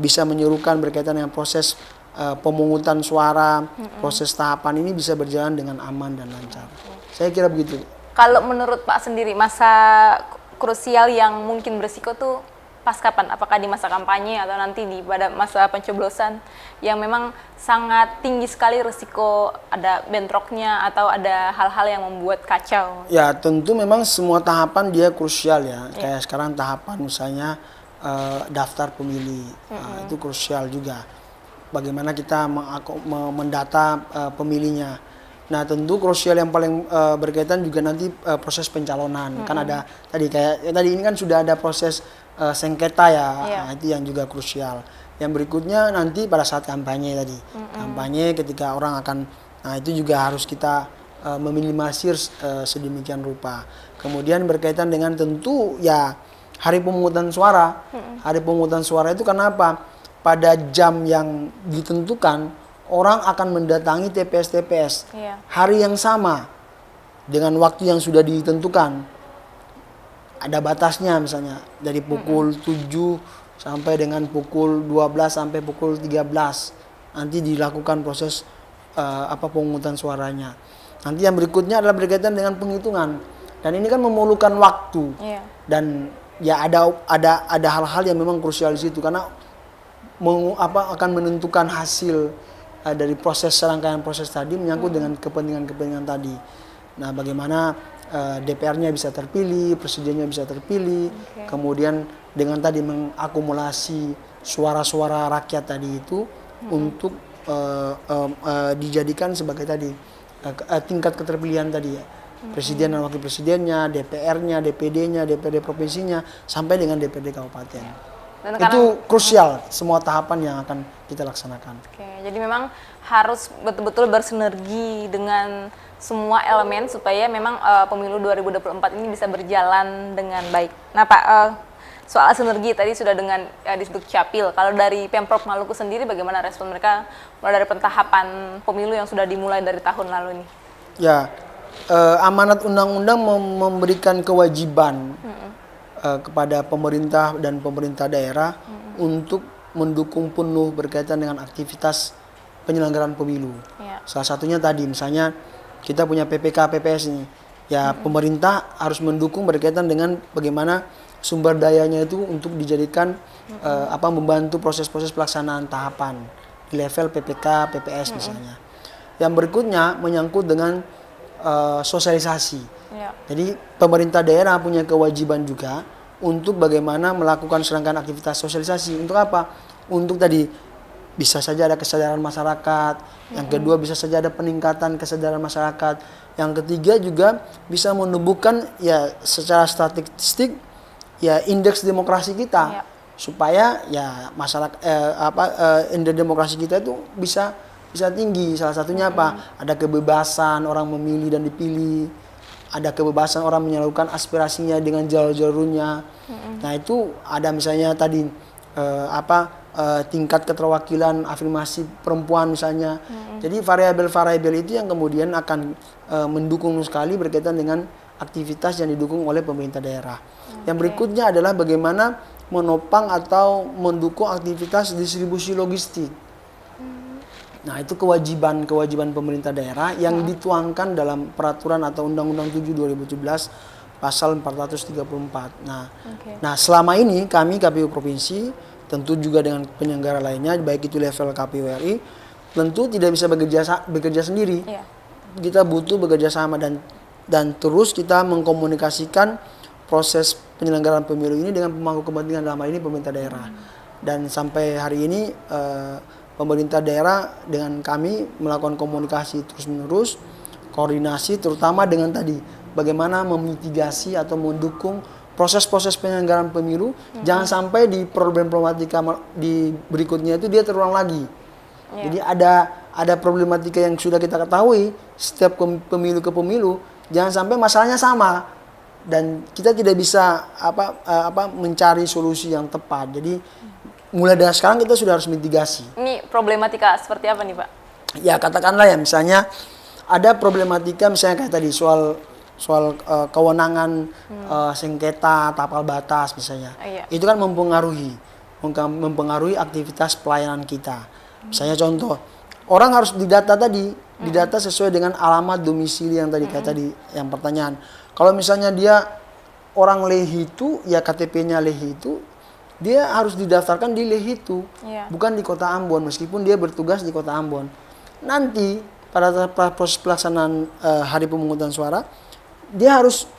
[SPEAKER 2] bisa menyerukan berkaitan dengan proses pemungutan suara, proses tahapan ini bisa berjalan dengan aman dan lancar. Saya kira begitu.
[SPEAKER 1] Kalau menurut Pak sendiri masa krusial yang mungkin berisiko tuh pas kapan? Apakah di masa kampanye atau nanti pada masa pencoblosan yang memang sangat tinggi sekali risiko ada bentroknya atau ada hal-hal yang membuat kacau? Ya
[SPEAKER 2] tentu memang semua tahapan dia krusial ya. Kayak sekarang tahapan misalnya daftar pemilih, itu krusial juga. Bagaimana kita mendata pemilihnya. Nah tentu krusial yang paling berkaitan juga nanti proses pencalonan. Kan ada tadi ini kan sudah ada proses sengketa ya. Nah, itu yang juga krusial. Yang berikutnya nanti pada saat kampanye tadi. Kampanye ketika orang akan, nah itu juga harus kita meminimalisir sedemikian rupa. Kemudian berkaitan dengan tentu ya hari pemungutan suara. Hari pemungutan suara itu kenapa? Pada jam yang ditentukan orang akan mendatangi TPS-TPS hari yang sama dengan waktu yang sudah ditentukan. Ada batasnya misalnya dari pukul 7 sampai dengan pukul 12 sampai pukul 13 nanti dilakukan proses pemungutan suaranya. Nanti yang berikutnya adalah berkaitan dengan penghitungan dan ini kan memerlukan waktu dan ya ada hal-hal yang memang krusial di situ karena akan menentukan hasil dari proses serangkaian proses tadi menyangkut dengan kepentingan-kepentingan tadi. Nah, bagaimana DPR-nya bisa terpilih, presidennya bisa terpilih, kemudian dengan tadi mengakumulasi suara-suara rakyat tadi itu untuk dijadikan sebagai tadi tingkat keterpilihan tadi ya. Presiden dan wakil presidennya, DPR-nya, DPD-nya, DPRD provinsinya sampai dengan DPRD kabupaten. Itu krusial semua tahapan yang akan kita laksanakan.
[SPEAKER 1] Jadi memang harus betul-betul bersinergi dengan semua elemen supaya memang pemilu 2024 ini bisa berjalan dengan baik. Nah Pak, soal sinergi tadi sudah dengan Disduk Capil. Kalau dari Pemprov Maluku sendiri bagaimana respon mereka mulai dari pentahapan pemilu yang sudah dimulai dari tahun lalu ini?
[SPEAKER 2] Ya, amanat undang-undang memberikan kewajiban kepada pemerintah dan pemerintah daerah untuk mendukung penuh berkaitan dengan aktivitas penyelenggaraan pemilu.
[SPEAKER 1] Ya.
[SPEAKER 2] Salah satunya tadi misalnya kita punya PPK PPS ini. Ya pemerintah harus mendukung berkaitan dengan bagaimana sumber dayanya itu untuk dijadikan membantu proses-proses pelaksanaan tahapan di level PPK PPS misalnya. Yang berikutnya menyangkut dengan sosialisasi.
[SPEAKER 1] Ya.
[SPEAKER 2] Jadi pemerintah daerah punya kewajiban juga untuk bagaimana melakukan serangkaian aktivitas sosialisasi. Untuk apa? Untuk tadi bisa saja ada kesadaran masyarakat, yang kedua bisa saja ada peningkatan kesadaran masyarakat, yang ketiga juga bisa menumbuhkan ya secara statistik ya indeks demokrasi kita, supaya ya masyarakat indeks demokrasi kita itu bisa tinggi. Salah satunya apa? Ada kebebasan orang memilih dan dipilih, ada kebebasan orang menyalurkan aspirasinya dengan jalur-jalurnya. Nah itu ada misalnya tadi tingkat keterwakilan afirmasi perempuan misalnya. Jadi variabel-variabel itu yang kemudian akan mendukung sekali berkaitan dengan aktivitas yang didukung oleh pemerintah daerah. Yang berikutnya adalah bagaimana menopang atau mendukung aktivitas distribusi logistik. Nah itu kewajiban pemerintah daerah yang dituangkan dalam peraturan atau Undang-Undang 7 2017 pasal 434. Nah selama ini kami KPU Provinsi tentu juga dengan penyelenggara lainnya baik itu level KPU RI tentu tidak bisa bekerja sendiri. Kita butuh bekerja sama dan terus kita mengkomunikasikan proses penyelenggaraan pemilu ini dengan pemangku kepentingan dalam hal ini pemerintah daerah. Dan sampai hari ini pemerintah daerah dengan kami melakukan komunikasi terus-menerus, koordinasi terutama dengan tadi bagaimana memitigasi atau mendukung proses-proses penyelenggaraan pemilu, jangan sampai di problematika di berikutnya itu dia terulang lagi. Jadi ada problematika yang sudah kita ketahui setiap pemilu ke pemilu, jangan sampai masalahnya sama dan kita tidak bisa mencari solusi yang tepat. Jadi mulai dari sekarang kita sudah harus mitigasi.
[SPEAKER 1] Ini problematika seperti apa nih Pak?
[SPEAKER 2] Ya katakanlah ya misalnya ada problematika misalnya kayak tadi soal kewenangan sengketa tapal batas misalnya. Itu kan mempengaruhi aktivitas pelayanan kita. Misalnya contoh, orang harus didata didata sesuai dengan alamat domisili yang tadi kayak tadi yang pertanyaan. Kalau misalnya dia orang Lehi itu, ya KTP-nya Lehi itu, dia harus didaftarkan di Lehi itu, bukan di Kota Ambon meskipun dia bertugas di Kota Ambon. Nanti pada proses pelaksanaan hari pemungutan suara, dia harus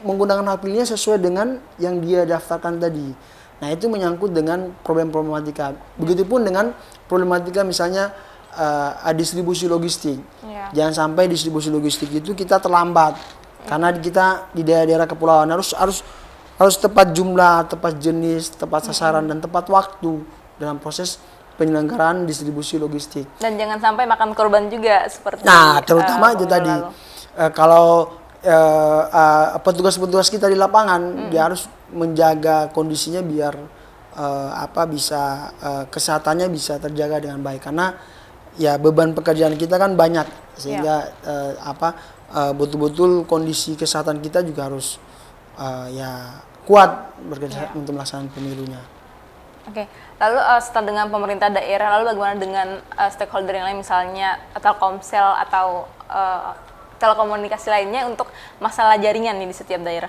[SPEAKER 2] menggunakan hak pilihnya sesuai dengan yang dia daftarkan tadi. Nah itu menyangkut dengan problematika. Begitupun dengan problematika misalnya distribusi logistik. Jangan sampai distribusi logistik itu kita terlambat karena kita di daerah-daerah kepulauan harus tepat jumlah, tepat jenis, tepat sasaran dan tepat waktu dalam proses penyelenggaraan distribusi logistik.
[SPEAKER 1] Dan jangan sampai makan korban juga seperti.
[SPEAKER 2] Nah terutama itu tadi kalau petugas-petugas kita di lapangan dia harus menjaga kondisinya biar bisa kesehatannya bisa terjaga dengan baik karena ya beban pekerjaan kita kan banyak sehingga betul-betul kondisi kesehatan kita juga harus kuat bekerja untuk melaksanakan pemilunya.
[SPEAKER 1] Oke, lalu setelah dengan pemerintah daerah, lalu bagaimana dengan stakeholder yang lain misalnya Telkomsel atau telekomunikasi lainnya untuk masalah jaringan nih di setiap daerah?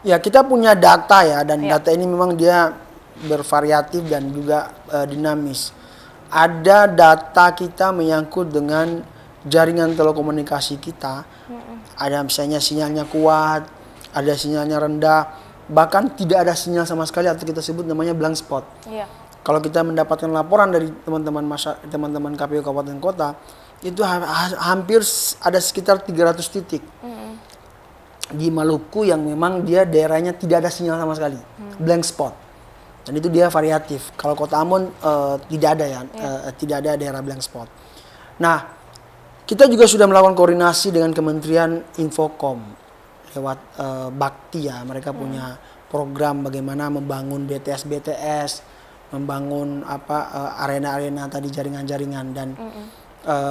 [SPEAKER 2] Ya kita punya data ya dan data ini memang dia bervariatif dan juga dinamis. Ada data kita menyangkut dengan jaringan telekomunikasi kita. Ada misalnya sinyalnya kuat, ada sinyalnya rendah, bahkan tidak ada sinyal sama sekali atau kita sebut namanya blank spot. Kalau kita mendapatkan laporan dari teman-teman KPU Kabupaten Kota, itu hampir ada sekitar 300 titik di Maluku yang memang dia daerahnya tidak ada sinyal sama sekali, blank spot. Dan itu dia variatif. Kalau Kota Ambon tidak ada tidak ada daerah blank spot. Nah, kita juga sudah melakukan koordinasi dengan Kementerian Infocom lewat Bakti ya. Mereka punya program bagaimana membangun BTS, membangun arena-arena tadi jaringan-jaringan dan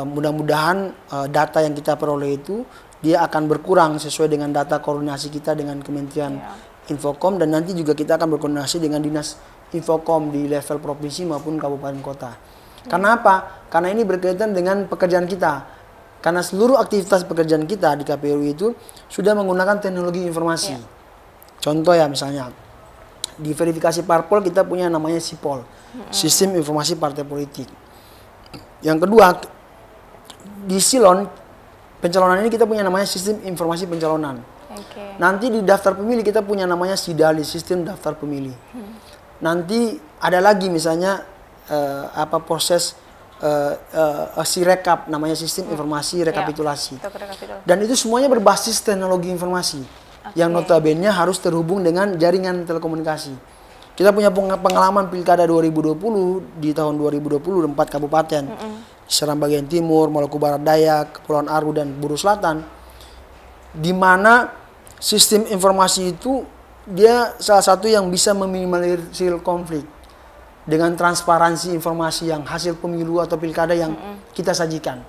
[SPEAKER 2] mudah-mudahan data yang kita peroleh itu dia akan berkurang sesuai dengan data koordinasi kita dengan Kementerian Infokom, dan nanti juga kita akan berkoordinasi dengan Dinas Infokom di level provinsi maupun kabupaten kota. Karena apa? Karena ini berkaitan dengan pekerjaan kita. Karena seluruh aktivitas pekerjaan kita di KPU itu sudah menggunakan teknologi informasi. Contoh ya, misalnya di verifikasi parpol kita punya namanya SIPOL, Sistem Informasi Partai Politik. Yang kedua, di Silon pencalonan ini kita punya namanya Sistem Informasi Pencalonan. Nanti di daftar pemilih kita punya namanya SIDALI, Sistem Daftar Pemilih. Nanti ada lagi misalnya proses Sirekap, namanya Sistem Informasi Rekapitulasi. Dan itu semuanya berbasis teknologi informasi yang notabene harus terhubung dengan jaringan telekomunikasi. Kita punya pengalaman Pilkada 2020 di tahun 2020 4 kabupaten. Seram bagian timur, Maluku Barat Daya, Kepulauan Aru dan Buru Selatan, di mana sistem informasi itu dia salah satu yang bisa meminimalisir konflik dengan transparansi informasi yang hasil pemilu atau pilkada yang kita sajikan.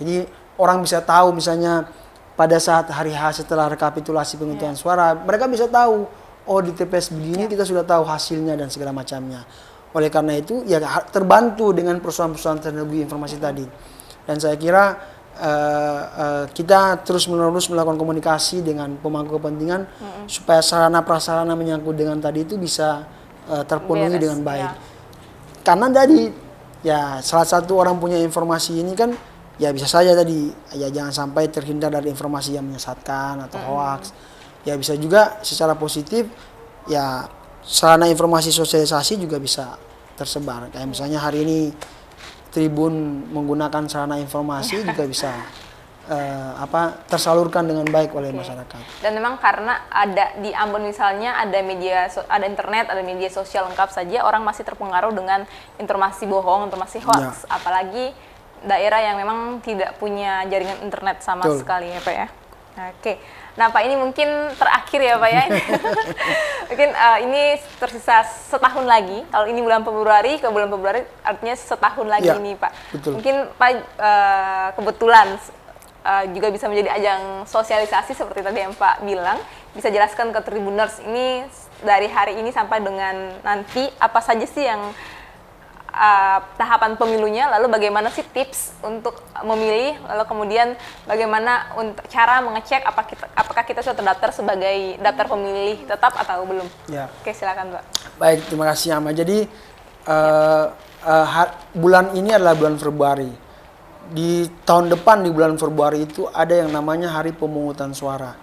[SPEAKER 2] Jadi orang bisa tahu misalnya pada saat hari H setelah rekapitulasi penghitungan suara, mereka bisa tahu, oh di TPS begini kita sudah tahu hasilnya dan segala macamnya. Oleh karena itu ya terbantu dengan persoalan-persoalan teknologi informasi tadi. Dan saya kira kita terus-menerus melakukan komunikasi dengan pemangku kepentingan supaya sarana prasarana menyangkut dengan tadi itu bisa terpenuhi dengan baik. Karena tadi ya salah satu orang punya informasi ini kan ya bisa saja tadi ya jangan sampai terhindar dari informasi yang menyesatkan atau hoax. Ya bisa juga secara positif ya sarana informasi sosialisasi juga bisa tersebar. Kayak misalnya hari ini Tribun menggunakan sarana informasi juga bisa tersalurkan dengan baik oleh masyarakat.
[SPEAKER 1] Dan memang karena ada di Ambon misalnya ada ada internet, ada media sosial lengkap saja, orang masih terpengaruh dengan informasi bohong, informasi hoax, apalagi daerah yang memang tidak punya jaringan internet sama sekali ya Pak ya. Nah Pak, ini mungkin terakhir ya Pak ya. Mungkin ini tersisa setahun lagi. Kalau ini bulan Februari, ke bulan Februari artinya setahun lagi ini Pak.
[SPEAKER 2] Betul.
[SPEAKER 1] Mungkin Pak kebetulan juga bisa menjadi ajang sosialisasi seperti tadi yang Pak bilang. Bisa jelaskan ke Tribuners ini dari hari ini sampai dengan nanti apa saja sih yang tahapan pemilunya, lalu bagaimana sih tips untuk memilih, lalu kemudian bagaimana untuk cara mengecek apakah kita sudah terdaftar sebagai daftar pemilih tetap atau belum. Oke, silakan Pak.
[SPEAKER 2] Baik, terima kasih Ama. Jadi bulan ini adalah bulan Februari. Di tahun depan di bulan Februari itu ada yang namanya Hari Pemungutan Suara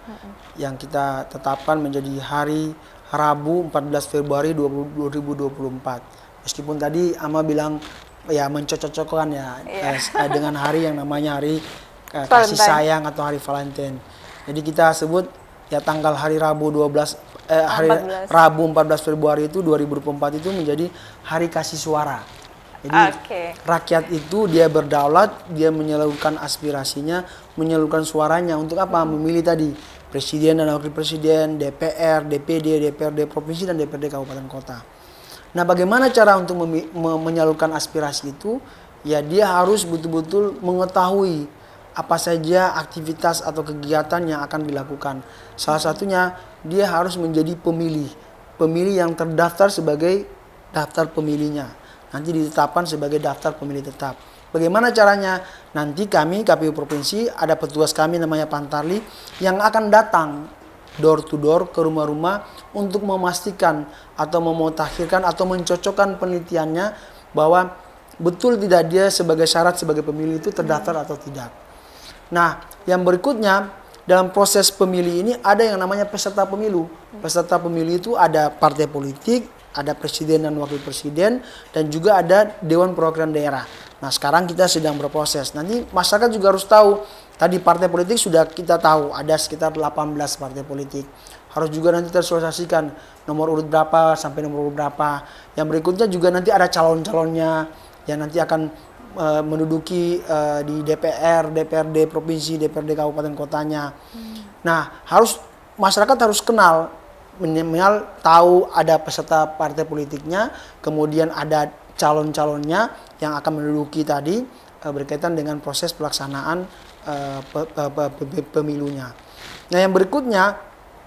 [SPEAKER 2] yang kita tetapkan menjadi hari Rabu 14 Februari 2024. Meskipun tadi Ama bilang ya mencocok-cocokkan ya dengan hari yang namanya hari kasih sayang atau hari Valentine. Jadi kita sebut ya tanggal hari Rabu Rabu 14 Februari itu 2024 itu menjadi hari kasih suara. Jadi rakyat itu dia berdaulat, dia menyalurkan aspirasinya, menyalurkan suaranya untuk apa? Memilih tadi presiden dan wakil presiden, DPR, DPD, DPRD provinsi dan DPRD kabupaten kota. Nah, bagaimana cara untuk menyalurkan aspirasi itu? Ya dia harus betul-betul mengetahui apa saja aktivitas atau kegiatan yang akan dilakukan. Salah satunya dia harus menjadi pemilih yang terdaftar sebagai daftar pemilihnya. Nanti ditetapkan sebagai daftar pemilih tetap. Bagaimana caranya? Nanti kami KPU Provinsi ada petugas kami namanya Pantarli yang akan datang door to door ke rumah-rumah untuk memastikan atau memutakhirkan atau mencocokkan penelitiannya bahwa betul tidak dia sebagai syarat sebagai pemilih itu terdaftar atau tidak. Nah, yang berikutnya dalam proses pemilih ini ada yang namanya peserta pemilu. Peserta pemilu itu ada partai politik, ada presiden dan wakil presiden, dan juga ada Dewan Perwakilan Daerah. Nah, sekarang kita sedang berproses. Nanti masyarakat juga harus tahu. Tadi partai politik sudah kita tahu ada sekitar 18 partai politik. Harus juga nanti tersosialisasikan nomor urut berapa sampai nomor urut berapa. Yang berikutnya juga nanti ada calon-calonnya yang nanti akan menduduki di DPR, DPRD provinsi, DPRD kabupaten kotanya. Nah, masyarakat harus kenal, tahu ada peserta partai politiknya, kemudian ada calon-calonnya yang akan menduduki tadi berkaitan dengan proses pelaksanaan pemilunya. Nah, yang berikutnya,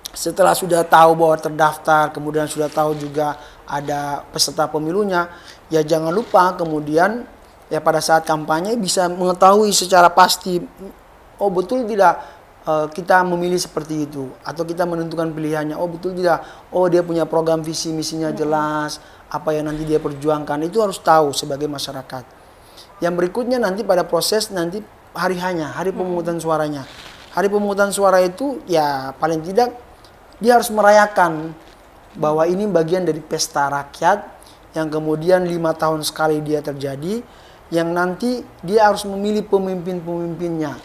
[SPEAKER 2] setelah sudah tahu bahwa terdaftar, kemudian sudah tahu juga ada peserta pemilunya, ya jangan lupa kemudian ya pada saat kampanye bisa mengetahui secara pasti, oh betul tidak kita memilih seperti itu, atau kita menentukan pilihannya, oh betul tidak, oh dia punya program visi misinya jelas, apa yang nanti dia perjuangkan, itu harus tahu sebagai masyarakat. Yang berikutnya nanti pada proses nanti hari hanya, hari pemungutan suaranya. Hari pemungutan suara itu ya paling tidak dia harus merayakan bahwa ini bagian dari pesta rakyat yang kemudian 5 tahun sekali dia terjadi, yang nanti dia harus memilih pemimpin-pemimpinnya,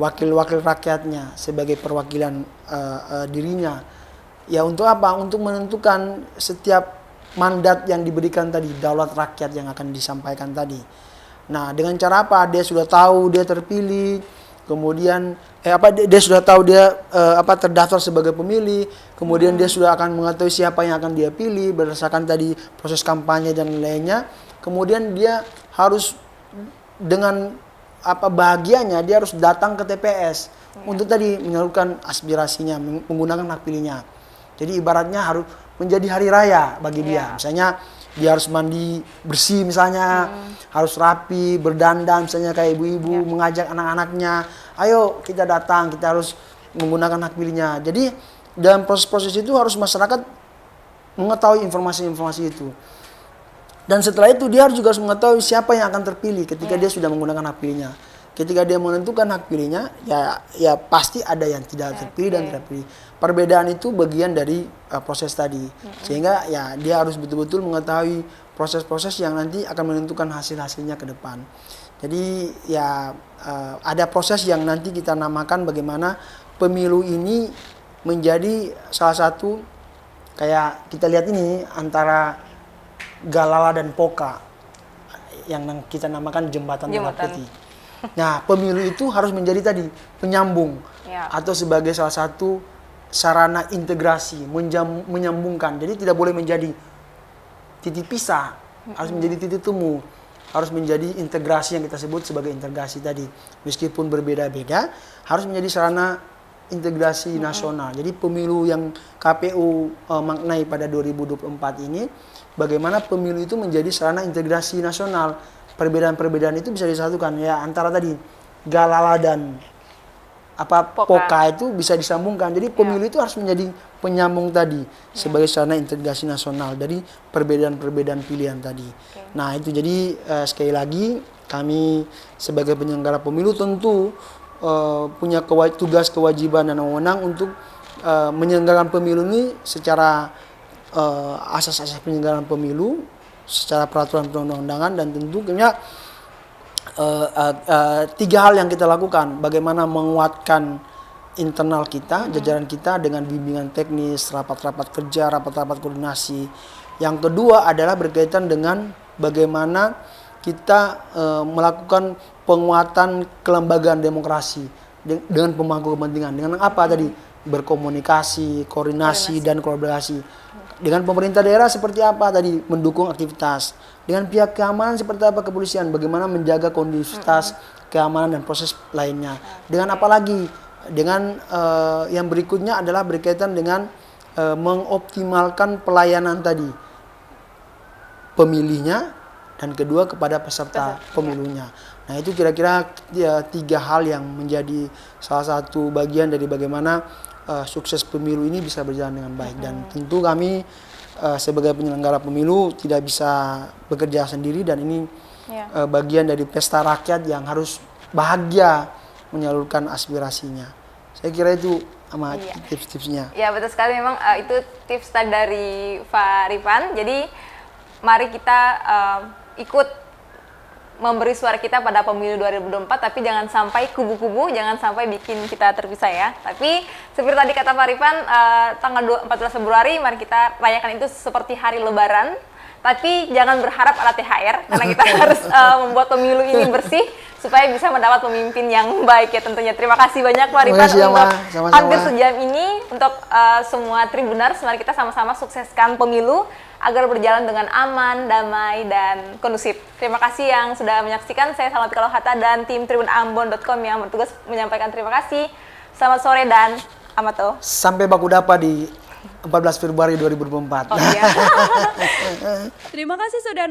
[SPEAKER 2] wakil-wakil rakyatnya sebagai perwakilan dirinya. Ya untuk apa? Untuk menentukan setiap mandat yang diberikan tadi, daulat rakyat yang akan disampaikan tadi. Nah, dengan cara apa? Dia sudah tahu dia terpilih, kemudian dia sudah tahu dia terdaftar sebagai pemilih, kemudian dia sudah akan mengetahui siapa yang akan dia pilih berdasarkan tadi proses kampanye dan lainnya. Kemudian dia harus dengan bahagianya dia harus datang ke TPS untuk tadi menyalurkan aspirasinya, menggunakan hak pilihnya. Jadi ibaratnya harus menjadi hari raya bagi dia. Misalnya dia harus mandi bersih misalnya, harus rapi, berdandan misalnya kayak ibu-ibu, mengajak anak-anaknya, ayo kita datang, kita harus menggunakan hak pilihnya. Jadi dalam proses-proses itu harus masyarakat mengetahui informasi-informasi itu. Dan setelah itu dia juga harus mengetahui siapa yang akan terpilih ketika dia sudah menggunakan hak pilihnya. Ketika dia menentukan hak pilihnya, ya pasti ada yang tidak terpilih dan terpilih. Perbedaan itu bagian dari proses tadi. Sehingga ya dia harus betul-betul mengetahui proses-proses yang nanti akan menentukan hasil-hasilnya ke depan. Jadi ya ada proses yang nanti kita namakan bagaimana pemilu ini menjadi salah satu, kayak kita lihat ini antara Galala dan Poka yang kita namakan jembatan merah putih. Nah, pemilu itu harus menjadi tadi penyambung atau sebagai salah satu sarana integrasi, menyambungkan. Jadi tidak boleh menjadi titik pisah, harus menjadi titik temu, harus menjadi integrasi yang kita sebut sebagai integrasi tadi. Meskipun berbeda-beda, harus menjadi sarana integrasi nasional. Jadi pemilu yang KPU maknai pada 2024 ini, bagaimana pemilu itu menjadi sarana integrasi nasional. Perbedaan-perbedaan itu bisa disatukan ya antara tadi Galala dan Poka itu bisa disambungkan. Jadi pemilu itu harus menjadi penyambung tadi sebagai sarana integrasi nasional dari perbedaan-perbedaan pilihan tadi. Nah, itu jadi sekali lagi kami sebagai penyelenggara pemilu tentu punya tugas, kewajiban dan wewenang untuk menyelenggarakan pemilu ini secara asas-asas penyelenggaraan pemilu, secara peraturan perundang-undangan, dan tentunya 3 hal yang kita lakukan. Bagaimana menguatkan internal kita, jajaran kita dengan bimbingan teknis, rapat-rapat kerja, rapat-rapat koordinasi. Yang kedua adalah berkaitan dengan bagaimana kita melakukan penguatan kelembagaan demokrasi dengan pemangku kepentingan. Dengan apa tadi? Berkomunikasi, koordinasi, dan kolaborasi. Dengan pemerintah daerah seperti apa tadi? Mendukung aktivitas. Dengan pihak keamanan seperti apa? Kepolisian. Bagaimana menjaga kondusivitas keamanan dan proses lainnya. Dengan apa lagi? Dengan yang berikutnya adalah berkaitan dengan mengoptimalkan pelayanan tadi. Pemilihnya, dan kedua kepada peserta pemilunya. Nah, itu kira-kira 3 hal yang menjadi salah satu bagian dari bagaimana sukses pemilu ini bisa berjalan dengan baik. Dan tentu kami sebagai penyelenggara pemilu tidak bisa bekerja sendiri, dan ini bagian dari pesta rakyat yang harus bahagia menyalurkan aspirasinya. Saya kira itu sama tips-tipsnya.
[SPEAKER 1] Ya, betul sekali, memang itu tips dari Pak Rifan. Jadi mari kita ikut memberi suara kita pada pemilu 2024, tapi jangan sampai kubu-kubu, jangan sampai bikin kita terpisah ya. Tapi seperti tadi kata Pak Rifan, tanggal 14 Februari mari kita rayakan itu seperti hari Lebaran. Tapi jangan berharap ada THR, karena kita harus membuat pemilu ini bersih supaya bisa mendapat pemimpin yang baik ya tentunya. Terima kasih banyak Pak
[SPEAKER 2] Terima
[SPEAKER 1] Rifan
[SPEAKER 2] kasih,
[SPEAKER 1] untuk
[SPEAKER 2] sama-sama.
[SPEAKER 1] hampir sejam ini untuk semua Tribuners. Mari kita sama-sama sukseskan pemilu agar berjalan dengan aman, damai, dan kondusif. Terima kasih yang sudah menyaksikan. Saya Salma Hatta dan tim tribunambon.com yang bertugas menyampaikan terima kasih. Selamat sore dan amato.
[SPEAKER 2] Sampai baku dapat di 14 Februari 2024.
[SPEAKER 1] Oh, iya.
[SPEAKER 3] Terima kasih sudah